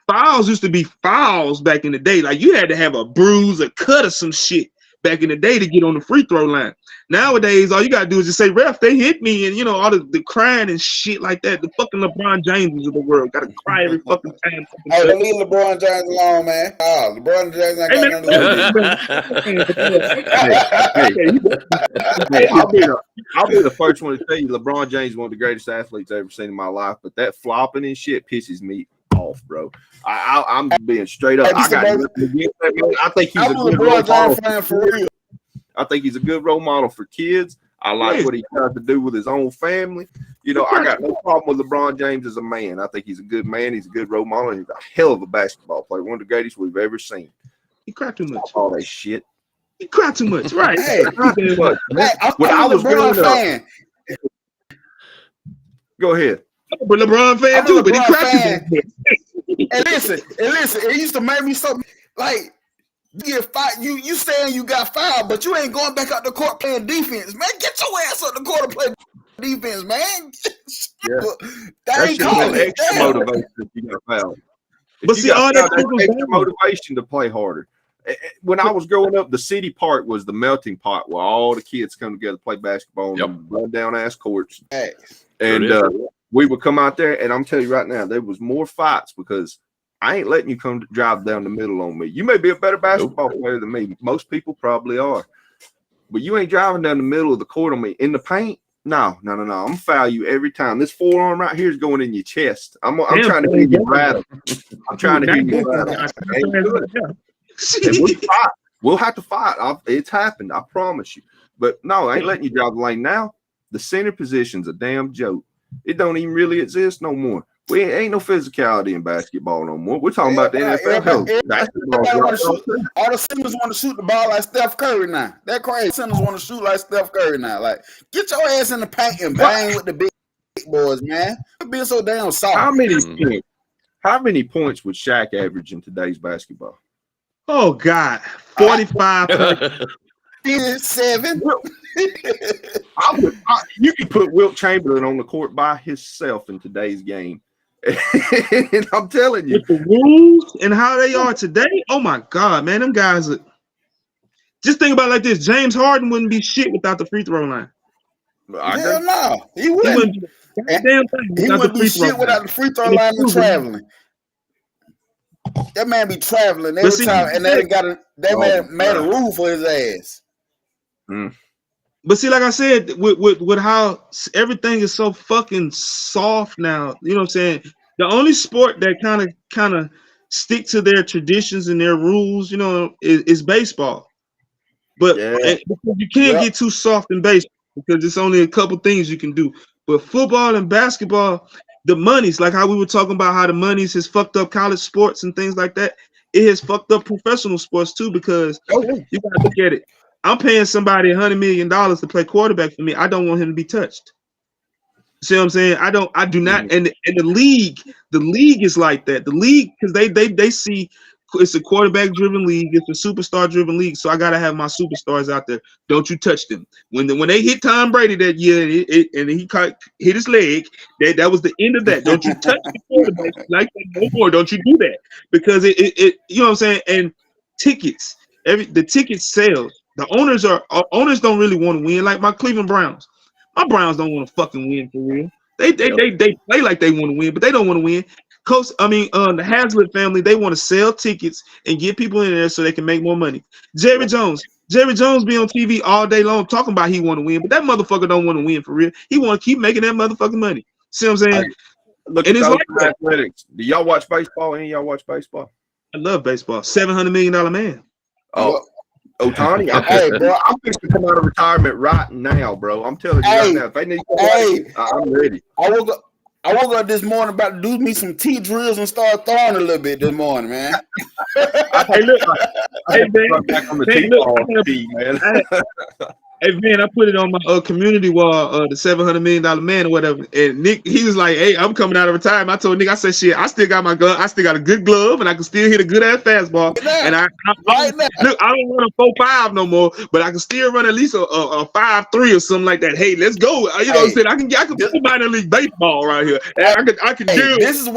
fouls used to be fouls back in the day. Like you had to have a bruise, a cut, or some shit back in the day to get on the free throw line. Nowadays, all you gotta do is just say, "Ref, they hit me," and all the crying and shit like that. The fucking LeBron Jameses of the world gotta cry every fucking time. Hey, leave LeBron James alone, man. LeBron James ain't got nothing to do with it. I'll be the first one to tell you, LeBron James is one of the greatest athletes I've ever seen in my life. But that flopping and shit pisses me off, bro. I'm being straight up. I think he's a good role model for real. I think he's a good role model for kids. I like what he tries to do with his own family. I got no problem with LeBron James as a man. I think he's a good man. He's a good role model. He's a hell of a basketball player. One of the greatest we've ever seen. He cried too much. All that shit. He cried too much, right? Hey, when I was growing up, go ahead. But LeBron fan too, but he cried too much. And listen, it used to make me so like. You saying you got fouled, but you ain't going back out the court playing defense, man. Get your ass up the court and play defense, man. That ain't calling extra motivation if you got fouled. But see, all that extra motivation to play harder. When I was growing up, the city park was the melting pot where all the kids come together, play basketball, and run down ass courts. And we would come out there, and I'm telling you right now, there was more fights because I ain't letting you come drive down the middle on me. You may be a better basketball player than me. Most people probably are. But you ain't driving down the middle of the court on me. In the paint? No. I'm going to foul you every time. This forearm right here is going in your chest. I'm trying to hear you rattle. I'm trying to hear you rattle. We'll have to fight. It's happened. I promise you. But no, I ain't letting you drive the lane now. The center position's a damn joke. It don't even really exist no more. We ain't no physicality in basketball no more. We're talking about the NFL. All the centers want to shoot the ball like Steph Curry now. That crazy. Centers want to shoot like Steph Curry now. Like, get your ass in the paint and bang with the big boys, man. You're being so damn soft. How many points would Shaq average in today's basketball? Oh God, 45. 7. You could put Wilt Chamberlain on the court by himself in today's game. And I'm telling you, with the rules and how they are today, oh my God, man, them guys are. Just think about it like this: James Harden wouldn't be shit without the free throw line. Hell no, he wouldn't. He wouldn't be shit without the free throw line and traveling. That man be traveling every time, and that man made a rule for his ass. But see, like I said, with how everything is so fucking soft now, you know what I'm saying? The only sport that kind of stick to their traditions and their rules, is baseball. But you can't get too soft in baseball because it's only a couple things you can do. But football and basketball, the monies, like how we were talking about how the monies has fucked up college sports and things like that, it has fucked up professional sports too because you gotta look at it. I'm paying somebody $100 million to play quarterback for me. I don't want him to be touched. See what I'm saying? I do not. And the league is like that. The league, because they see it's a quarterback driven league, it's a superstar driven league. So I gotta have my superstars out there. Don't you touch them. When they hit Tom Brady that year and he hit his leg, that was the end of that. Don't you touch the quarterback like that no more. Don't you do that because it you know what I'm saying? And tickets, the ticket sales. The owners don't really want to win. Like my Cleveland Browns. My Browns don't want to fucking win for real. They play like they want to win, but they don't want to win. The Hazlitt family, they want to sell tickets and get people in there so they can make more money. Jerry Jones be on TV all day long talking about he want to win, but that motherfucker don't want to win for real. He want to keep making that motherfucking money. See what I'm saying? Look, and it's like athletics. Do y'all watch baseball? Any of y'all watch baseball? I love baseball. $700 million man. Oh. Otani, I'm fixing to come out of retirement right now, bro. I'm telling you right now. If they need I'm ready. I woke up this morning about to do me some T drills and start throwing a little bit this morning, man. Back on the man. Hey man, I put it on my community wall, the $700 million man or whatever. And Nick, he was like, "Hey, I'm coming out of retirement." I told Nick, I said, "Shit, I still got my glove. I still got a good glove, and I can still hit a good ass fastball. And look, I don't run a 4.5 no more, but I can still run at least a 5.3 or something like that. Hey, let's go. You know what I'm saying? I can play minor league baseball right here. And I can do it. This is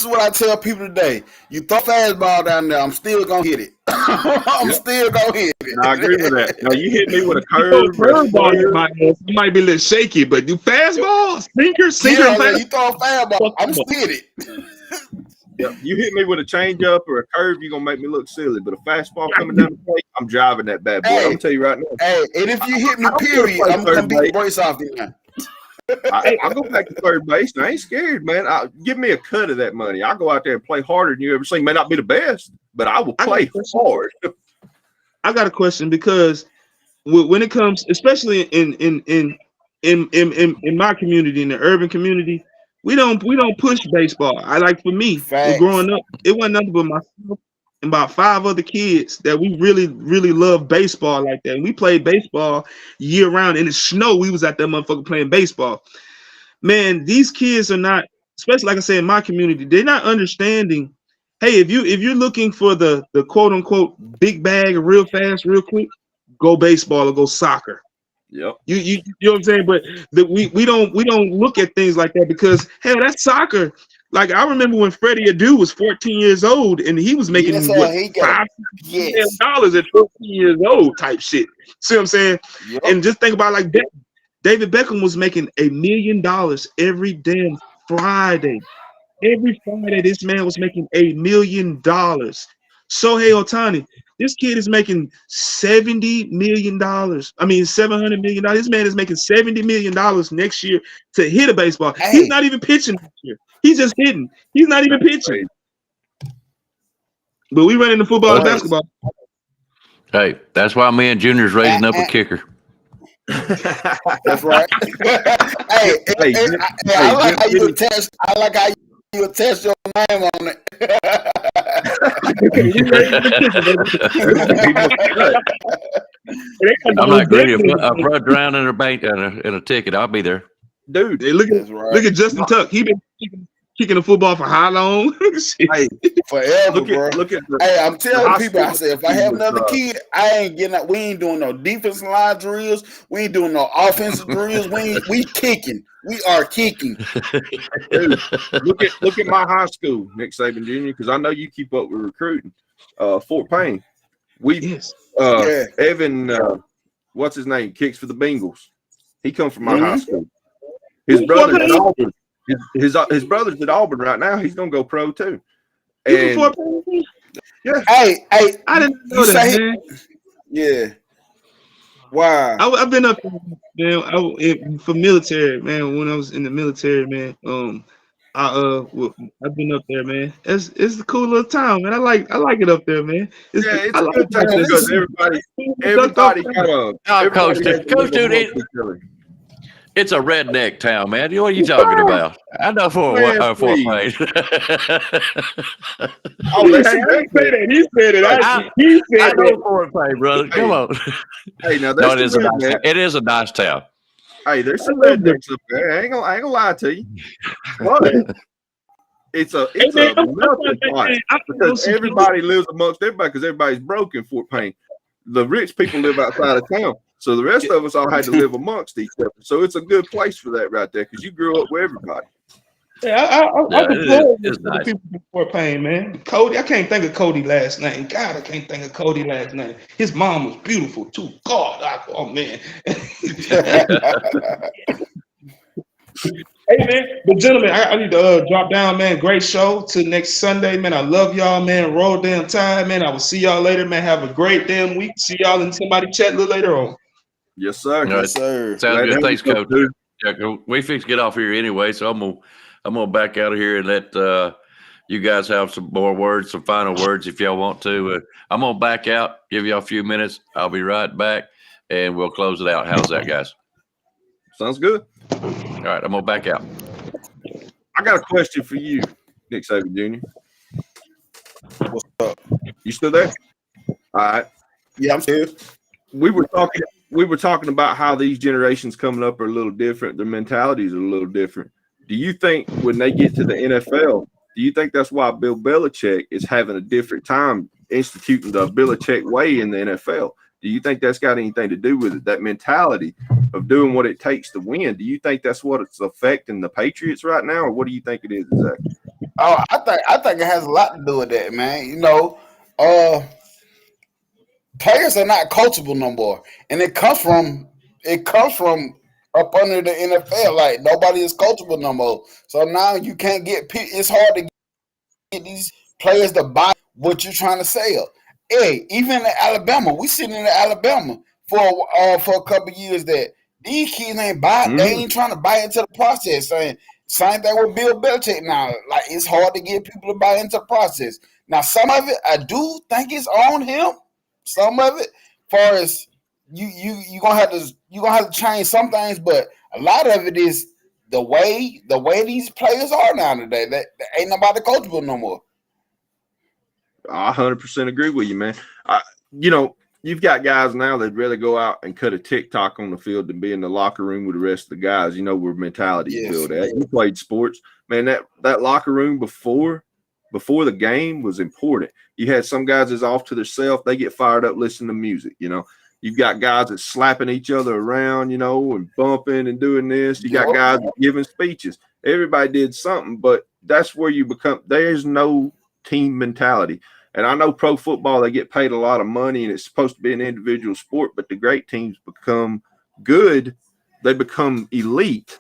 what I tell people today. You throw fastball down there, I'm still gonna hit it. I'm still gonna hit it. I agree with that. Now you hit me with a curve. It might be a little shaky, but you fastball, sinker, yeah, you throw a fastball, I'm still hit it. Yeah, you hit me with a changeup or a curve, you're gonna make me look silly. But a fastball coming down the plate, I'm driving that bad boy. I'm gonna tell you right now. Hey, and if you hit me, period, I'm gonna beat the brace off you now. I'll go back to third base. I ain't scared, man. Give me a cut of that money. I'll go out there and play harder than you ever seen. May not be the best, but I will play hard. I got a question because when it comes, especially in my community, in the urban community, we don't push baseball. For me, growing up, it wasn't nothing but myself and about 5 other kids that we really love baseball like that. And we played baseball year round. In the snow, we was at that motherfucker playing baseball. Man, these kids are not, especially like I said in my community, they're not understanding. Hey, if you're looking for the quote unquote big bag real fast, real quick, go baseball or go soccer. Yep. You know what I'm saying? But we don't look at things like that because hell, that's soccer. Like I remember when Freddie Adu was 14 years old and he was making $5 at 14 years old type shit. See what I'm saying? Yep. And just think about like David Beckham was making $1 million every damn Friday. Every Friday, this man was making $1 million. Shohei Ohtani, this kid is making $70 million. I mean, $700 million. This man is making $70 million next year to hit a baseball. Hey. He's not even pitching next year. He's just hitting. He's not even pitching. But we run into football and basketball. Hey, that's why me and Junior's raising up a kicker. That's right. I like how you attach. I like how you attach your name on it. I'm not greedy. If I drown in a bank in a ticket, I'll be there. Dude, look at Justin Tuck. He been kicking the football for how long? Hey, forever, hey, I'm telling people, I said, if I have another kid, I ain't getting out. We ain't doing no defensive line drills. We ain't doing no offensive drills. We kicking. We are kicking. Dude, look at my high school, Nick Saban Jr., because I know you keep up with recruiting. Fort Payne. Evan, what's his name? Kicks for the Bengals. He comes from my high school. His brother at Auburn. His brother's at Auburn right now. He's gonna go pro too. And yeah. Hey, I didn't know that, man. Yeah. Wow. I've been up there, man. For military, man. When I was in the military, man. I've been up there, man. It's a cool little town, man. I like it up there, man. It's a good time because everybody kind of Coach, dude. It's a redneck town, man. What are you talking about? I know Fort Payne. He said it. He said it. I know Fort Payne, brother. Come on. Hey, now it is a nice town. Hey, there's some rednecks up there. I ain't gonna lie to you. But it's a melting pot because everybody lives amongst everybody because everybody's broke in Fort Payne. The rich people live outside of town. So the rest of us all had to live amongst each other. So it's a good place for that right there because you grew up with everybody. Yeah, I nice. People in Fort Payne, man. Cody, I can't think of Cody last name. God, I can't think of Cody last name. His mom was beautiful too. God, oh man. Hey man, but gentlemen, I need to drop down, man. Great show till next Sunday, man. I love y'all, man. Roll damn time, man. I will see y'all later, man. Have a great damn week. See y'all in somebody chat a little later on. Yes, sir. Yes, sir. Sounds good. Thanks, Coach. Yeah, we fix to get off here anyway, so I'm gonna back out of here and let you guys have some more words, some final words if y'all want to. I'm gonna back out, give y'all a few minutes. I'll be right back, and we'll close it out. How's that, guys? Sounds good. All right, I'm gonna back out. I got a question for you, Nick Saban Jr. What's up? You still there? All right. Yeah, I'm still. we were talking about how these generations coming up are a little different. Their mentalities are a little different. Do you think when they get to the NFL, do you think that's why Bill Belichick is having a different time instituting the Belichick way in the NFL? Do you think that's got anything to do with it? That mentality of doing what it takes to win. Do you think that's what it's affecting the Patriots right now, or what do you think it is exactly? Oh, I think it has a lot to do with that, man. Players are not coachable no more, and it comes from up under the NFL. Like nobody is coachable no more. So now you can't get. It's hard to get these players to buy what you're trying to sell. Hey, even in Alabama, we sitting in Alabama for a couple of years that these kids ain't buy. They ain't trying to buy into the process. Same thing with Bill Belichick now. Like it's hard to get people to buy into the process. Now some of it I do think it's on him. Some of it, far as you gonna have to change some things, but a lot of it is the way these players are now today. That ain't nobody coachable no more. I 100% agree with you, man. You've got guys now that'd rather go out and cut a TikTok on the field than be in the locker room with the rest of the guys. You know where mentality is built at. You played sports, man. That locker room before the game was important. You had some guys that's off to themselves. They get fired up listening to music. You've got guys that's slapping each other around, and bumping and doing this. You got guys giving speeches. Everybody did something, but that's where you become. There's no team mentality. And I know pro football, they get paid a lot of money and it's supposed to be an individual sport, but the great teams become good. They become elite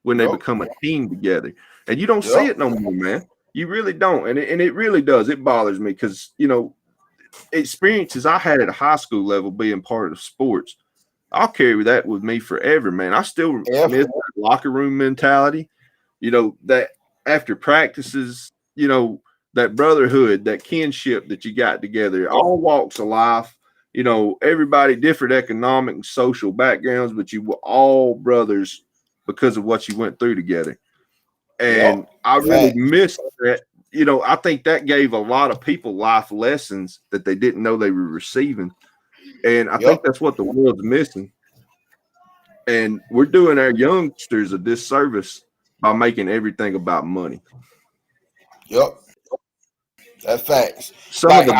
when they become a team together. And you don't see it no more, man. You really don't. And it really does. It bothers me because, experiences I had at a high school level being part of sports, I'll carry that with me forever, man. I still miss that locker room mentality, that after practices, that brotherhood, that kinship that you got together, all walks of life, everybody different economic and social backgrounds, but you were all brothers because of what you went through together. And I really miss that. I think that gave a lot of people life lessons that they didn't know they were receiving. And I think that's what the world's missing. And we're doing our youngsters a disservice by making everything about money. Yep. That's facts. Some of the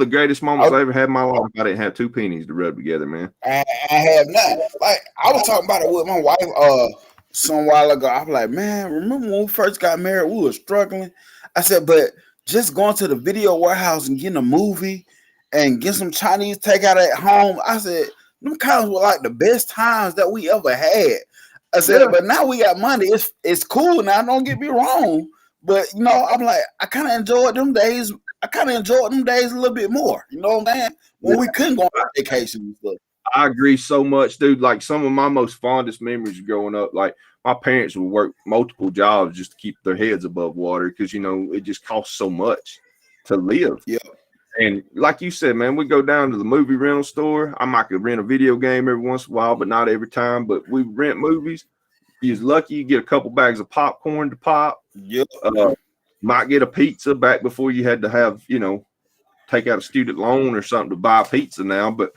greatest moments I ever had in my life, I didn't have two pennies to rub together, man. I have not. Like I was talking about it with my wife some while ago. I was like, man, remember when we first got married, we were struggling. I said, but just going to the video warehouse and getting a movie and get some Chinese takeout at home. I said, them times were like the best times that we ever had. I said, but now we got money. It's cool now. Don't get me wrong. But I'm like, I kind of enjoyed them days. I kind of enjoyed them days a little bit more. You know what I'm saying? When we couldn't go on vacation and stuff. I agree so much, dude. Like some of my most fondest memories growing up, like my parents would work multiple jobs just to keep their heads above water because it just costs so much to live. Yeah. And like you said, man, we go down to the movie rental store. I might rent a video game every once in a while, but not every time. But we rent movies. You're lucky you get a couple bags of popcorn to pop. Yep. Might get a pizza back before you had to have, take out a student loan or something to buy pizza now. But,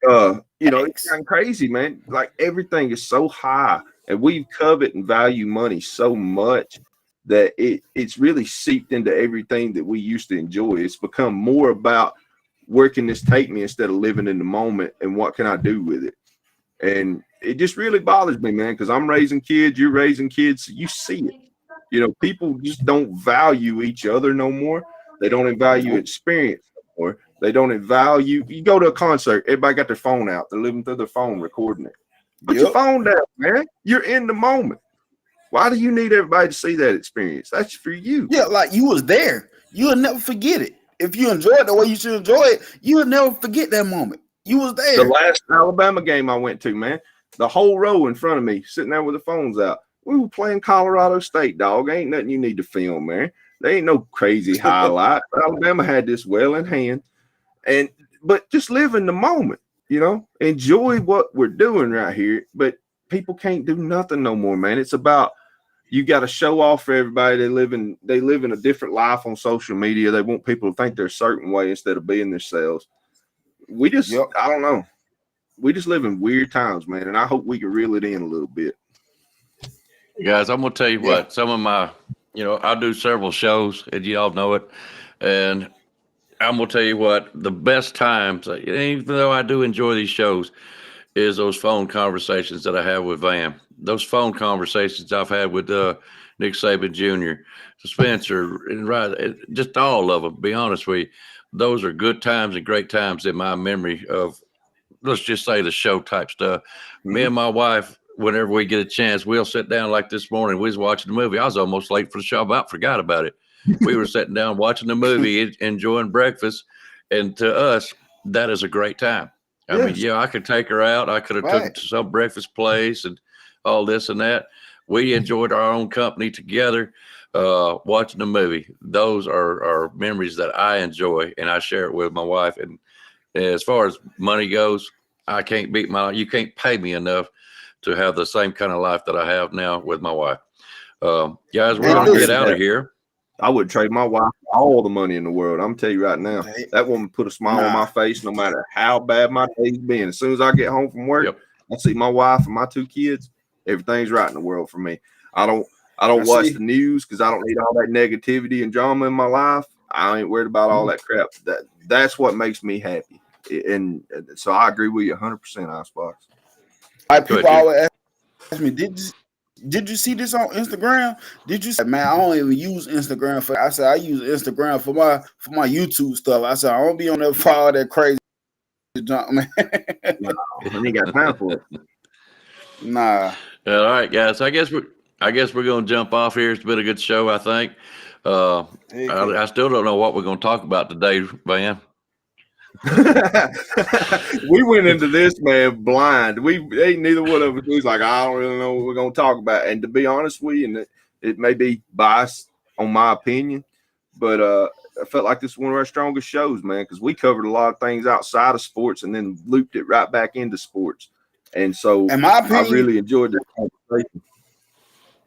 it's kind of crazy, man. Like everything is so high and we covet and value money so much that it's really seeped into everything that we used to enjoy. It's become more about where can this take me instead of living in the moment and what can I do with it? And it just really bothers me, man, because I'm raising kids, you're raising kids, so you see it. People just don't value each other no more. They don't value experience no more. They don't value. You go to a concert, everybody got their phone out. They're living through their phone, recording it. Put your phone down, man. You're in the moment. Why do you need everybody to see that experience? That's for you. Yeah, like you was there. You'll never forget it. If you enjoy it the way you should enjoy it, you'll never forget that moment. You was there. The last Alabama game I went to, man, the whole row in front of me, sitting there with the phones out. We were playing Colorado State, dog. Ain't nothing you need to film, man. There ain't no crazy highlight. Alabama had this well in hand. But just live in the moment, enjoy what we're doing right here. But people can't do nothing no more, man. It's about you got to show off for everybody. They live in a different life on social media. They want people to think they're a certain way instead of being themselves. we just, I don't know. We just live in weird times, man. And I hope we can reel it in a little bit. Guys, I'm going to tell you what, some of my, I do several shows, and you all know it. And I'm going to tell you what, the best times, even though I do enjoy these shows, is those phone conversations that I have with Van. Those phone conversations I've had with Nick Saban Jr., Spencer, and just all of them, be honest with you. Those are good times and great times in my memory of, let's just say, the show type stuff. Me and my wife, whenever we get a chance, we'll sit down like this morning. We was watching the movie. I was almost late for the show. I forgot about it. We were sitting down watching the movie, enjoying breakfast. And to us, that is a great time. I mean, I could take her out. I could have took her to some breakfast place and all this and that. We enjoyed our own company together, watching the movie. Those are memories that I enjoy, and I share it with my wife. And as far as money goes, I can't beat you can't pay me enough to have the same kind of life that I have now with my wife. Guys, we're going to get out of here. I would trade my wife all the money in the world. I'm telling you right now, that woman put a smile on my face no matter how bad my day's been. As soon as I get home from work, I see my wife and my 2 kids. Everything's right in the world for me. I don't watch the news because I don't need all that negativity and drama in my life. I ain't worried about all that crap. That's what makes me happy. And so I agree with you 100%, Icebox. People always ask me, did you see this on Instagram? Did you say, man, I don't even use Instagram for, I said, I use Instagram for my YouTube stuff. I said, I don't be on there for all that crazy junk, man. I ain't got time for it. Nah. All right, guys. I guess we're going to jump off here. It's been a good show, I think. I still don't know what we're going to talk about today, Van. We went into this, man, blind. Ain't neither one of us was like, I don't really know what we're going to talk about. And to be honest with you, and it may be biased on my opinion, but I felt like this is one of our strongest shows, man, because we covered a lot of things outside of sports and then looped it right back into sports. And so I really enjoyed this conversation.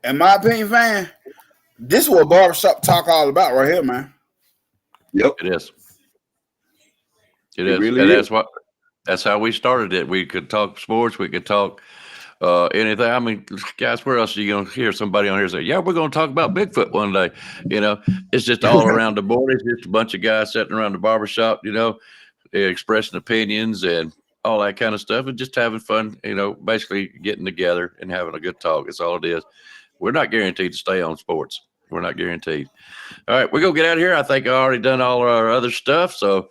In my opinion, Van, this is what Barbershop Talk all about right here, man. Yep. It is. It is. Really, and that's how we started it. We could talk sports. We could talk anything. I mean, guys, where else are you going to hear somebody on here say, yeah, we're going to talk about Bigfoot one day? It's just all around the board. It's just a bunch of guys sitting around the barbershop, expressing opinions and all that kind of stuff and just having fun, basically getting together and having a good talk. That's all it is. We're not guaranteed to stay on sports. We're not guaranteed. All right, we're going to get out of here. I think I already done all our other stuff, so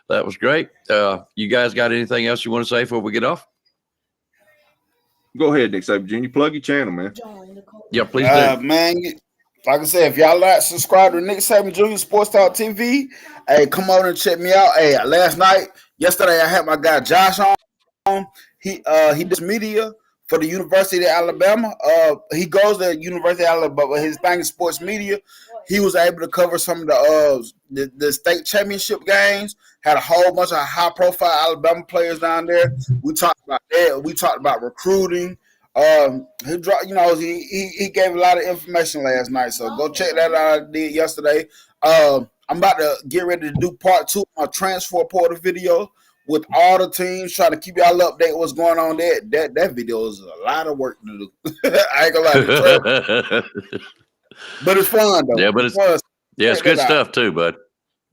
that was great. You guys got anything else you want to say before we get off? Go ahead, Nick Saban Jr. Plug your channel, man. Yeah, please do. Man, like I said, if y'all like subscribe to Nick Saban Jr. Sports Talk TV, hey, come on and check me out. Hey, yesterday I had my guy Josh on. He does media for the University of Alabama. He goes to University of Alabama, but his thing is sports media. He was able to cover some of the state championship games. Had a whole bunch of high-profile Alabama players down there. We talked about that. We talked about recruiting. He dropped, he gave a lot of information last night. So go check that out. I did yesterday. I'm about to get ready to do part 2 of my transfer portal video with all the teams, trying to keep y'all updated what's going on there. That video is a lot of work to do. I ain't gonna lie to you. But it's fun though. Yeah, but it's fun. Yeah, it's good stuff too, bud.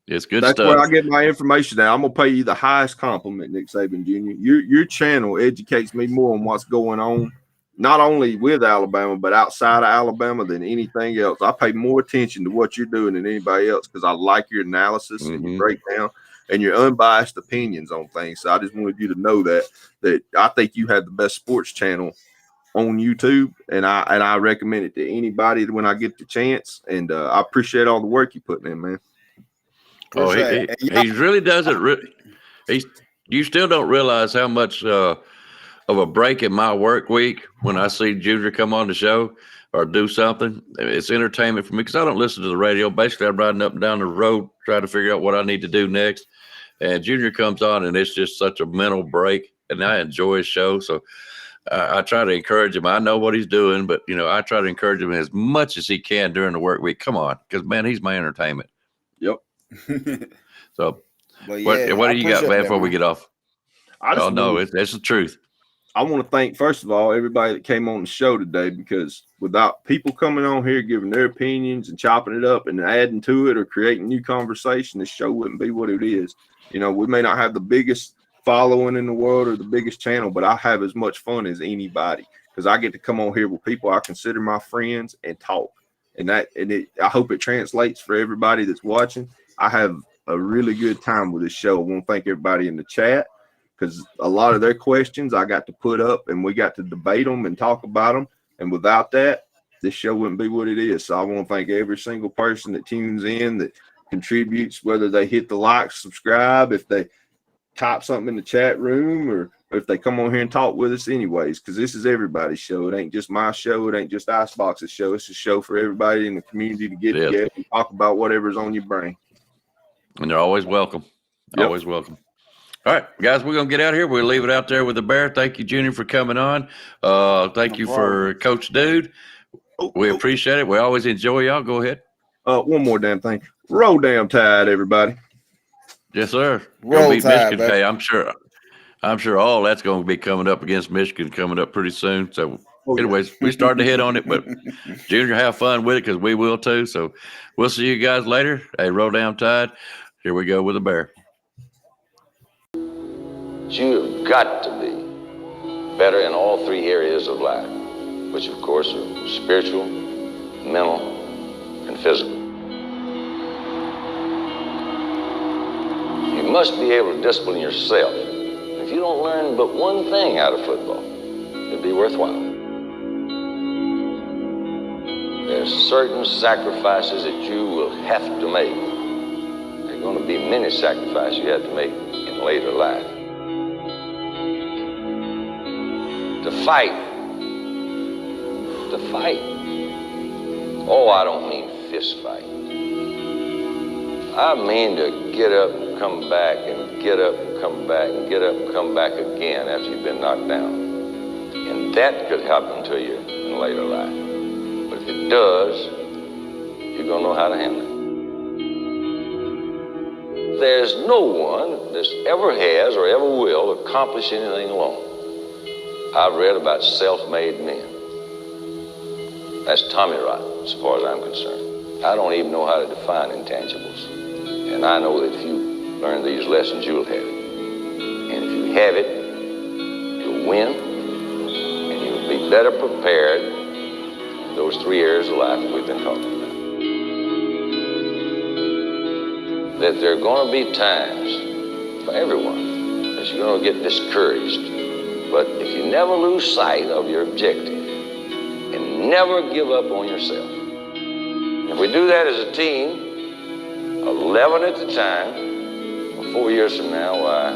It's good stuff. That's where I get my information now. I'm gonna pay you the highest compliment, Nick Saban Jr. Your channel educates me more on what's going on, not only with Alabama, but outside of Alabama than anything else. I pay more attention to what you're doing than anybody else because I like your analysis and your breakdown and your unbiased opinions on things. So I just wanted you to know that I think you have the best sports channel on YouTube, and I recommend it to anybody when I get the chance. And I appreciate all the work you putting in, man. Oh, he really does it. You still don't realize how much of a break in my work week when I see Junior come on the show or do something. It's entertainment for me because I don't listen to the radio. Basically, I'm riding up and down the road trying to figure out what I need to do next. And Junior comes on, and it's just such a mental break, and I enjoy his show. So I try to encourage him. I know what he's doing, but, I try to encourage him as much as he can during the work week. Come on, because, man, he's my entertainment. Yep. So, But yeah, what do you got, man, before we get off? It's the truth. I want to thank, first of all, everybody that came on the show today, because without people coming on here giving their opinions and chopping it up and adding to it or creating new conversation, this show wouldn't be what it is. You know, we may not have the biggest following in the world or the biggest channel, but I have as much fun as anybody because I get to come on here with people I consider my friends and talk. I hope it translates for everybody that's watching. I have a really good time with this show. I want to thank everybody in the chat, because a lot of their questions I got to put up and we got to debate them and talk about them. And without that, this show wouldn't be what it is. So I want to thank every single person that tunes in, that contributes, whether they hit the like, subscribe, if they type something in the chat room, or if they come on here and talk with us anyways, because this is everybody's show. It ain't just my show. It ain't just Icebox's show. It's a show for everybody in the community to get together and talk about whatever's on your brain. And they're always welcome. Yep. Always welcome. All right, guys, we're going to get out of here. We'll leave it out there with the Bear. Thank you, Junior, for coming on. Thank you for Coach Dude. We appreciate it. We always enjoy y'all. Go ahead. One more damn thing. Roll damn Tide, everybody. Yes, sir. Roll beat Tide, Michigan. Hey, I'm sure all that's going to be coming up against Michigan coming up pretty soon. So, anyways, we started to hit on it, but Junior, have fun with it because we will too. So, we'll see you guys later. Hey, roll damn Tide. Here we go with the Bear. You've got to be better in all three areas of life, which of course are spiritual, mental, and physical. You must be able to discipline yourself. If you don't learn but one thing out of football, it'll be worthwhile. There's certain sacrifices that you will have to make. There are going to be many sacrifices you have to make in later life. To fight. Oh, I don't mean fist fight. I mean to get up and come back and get up and come back and get up and come back again after you've been knocked down. And that could happen to you in later life. But if it does, you're going to know how to handle it. There's no one that ever has or ever will accomplish anything alone. I've read about self-made men. That's Tommy rot, as far as I'm concerned. I don't even know how to define intangibles. And I know that if you learn these lessons, you'll have it. And if you have it, you'll win, and you'll be better prepared in those three areas of life that we've been talking about. That there are going to be times for everyone that you're going to get discouraged. But if you never lose sight of your objective and never give up on yourself, if we do that as a team, 11 at a time, 4 years from now, why,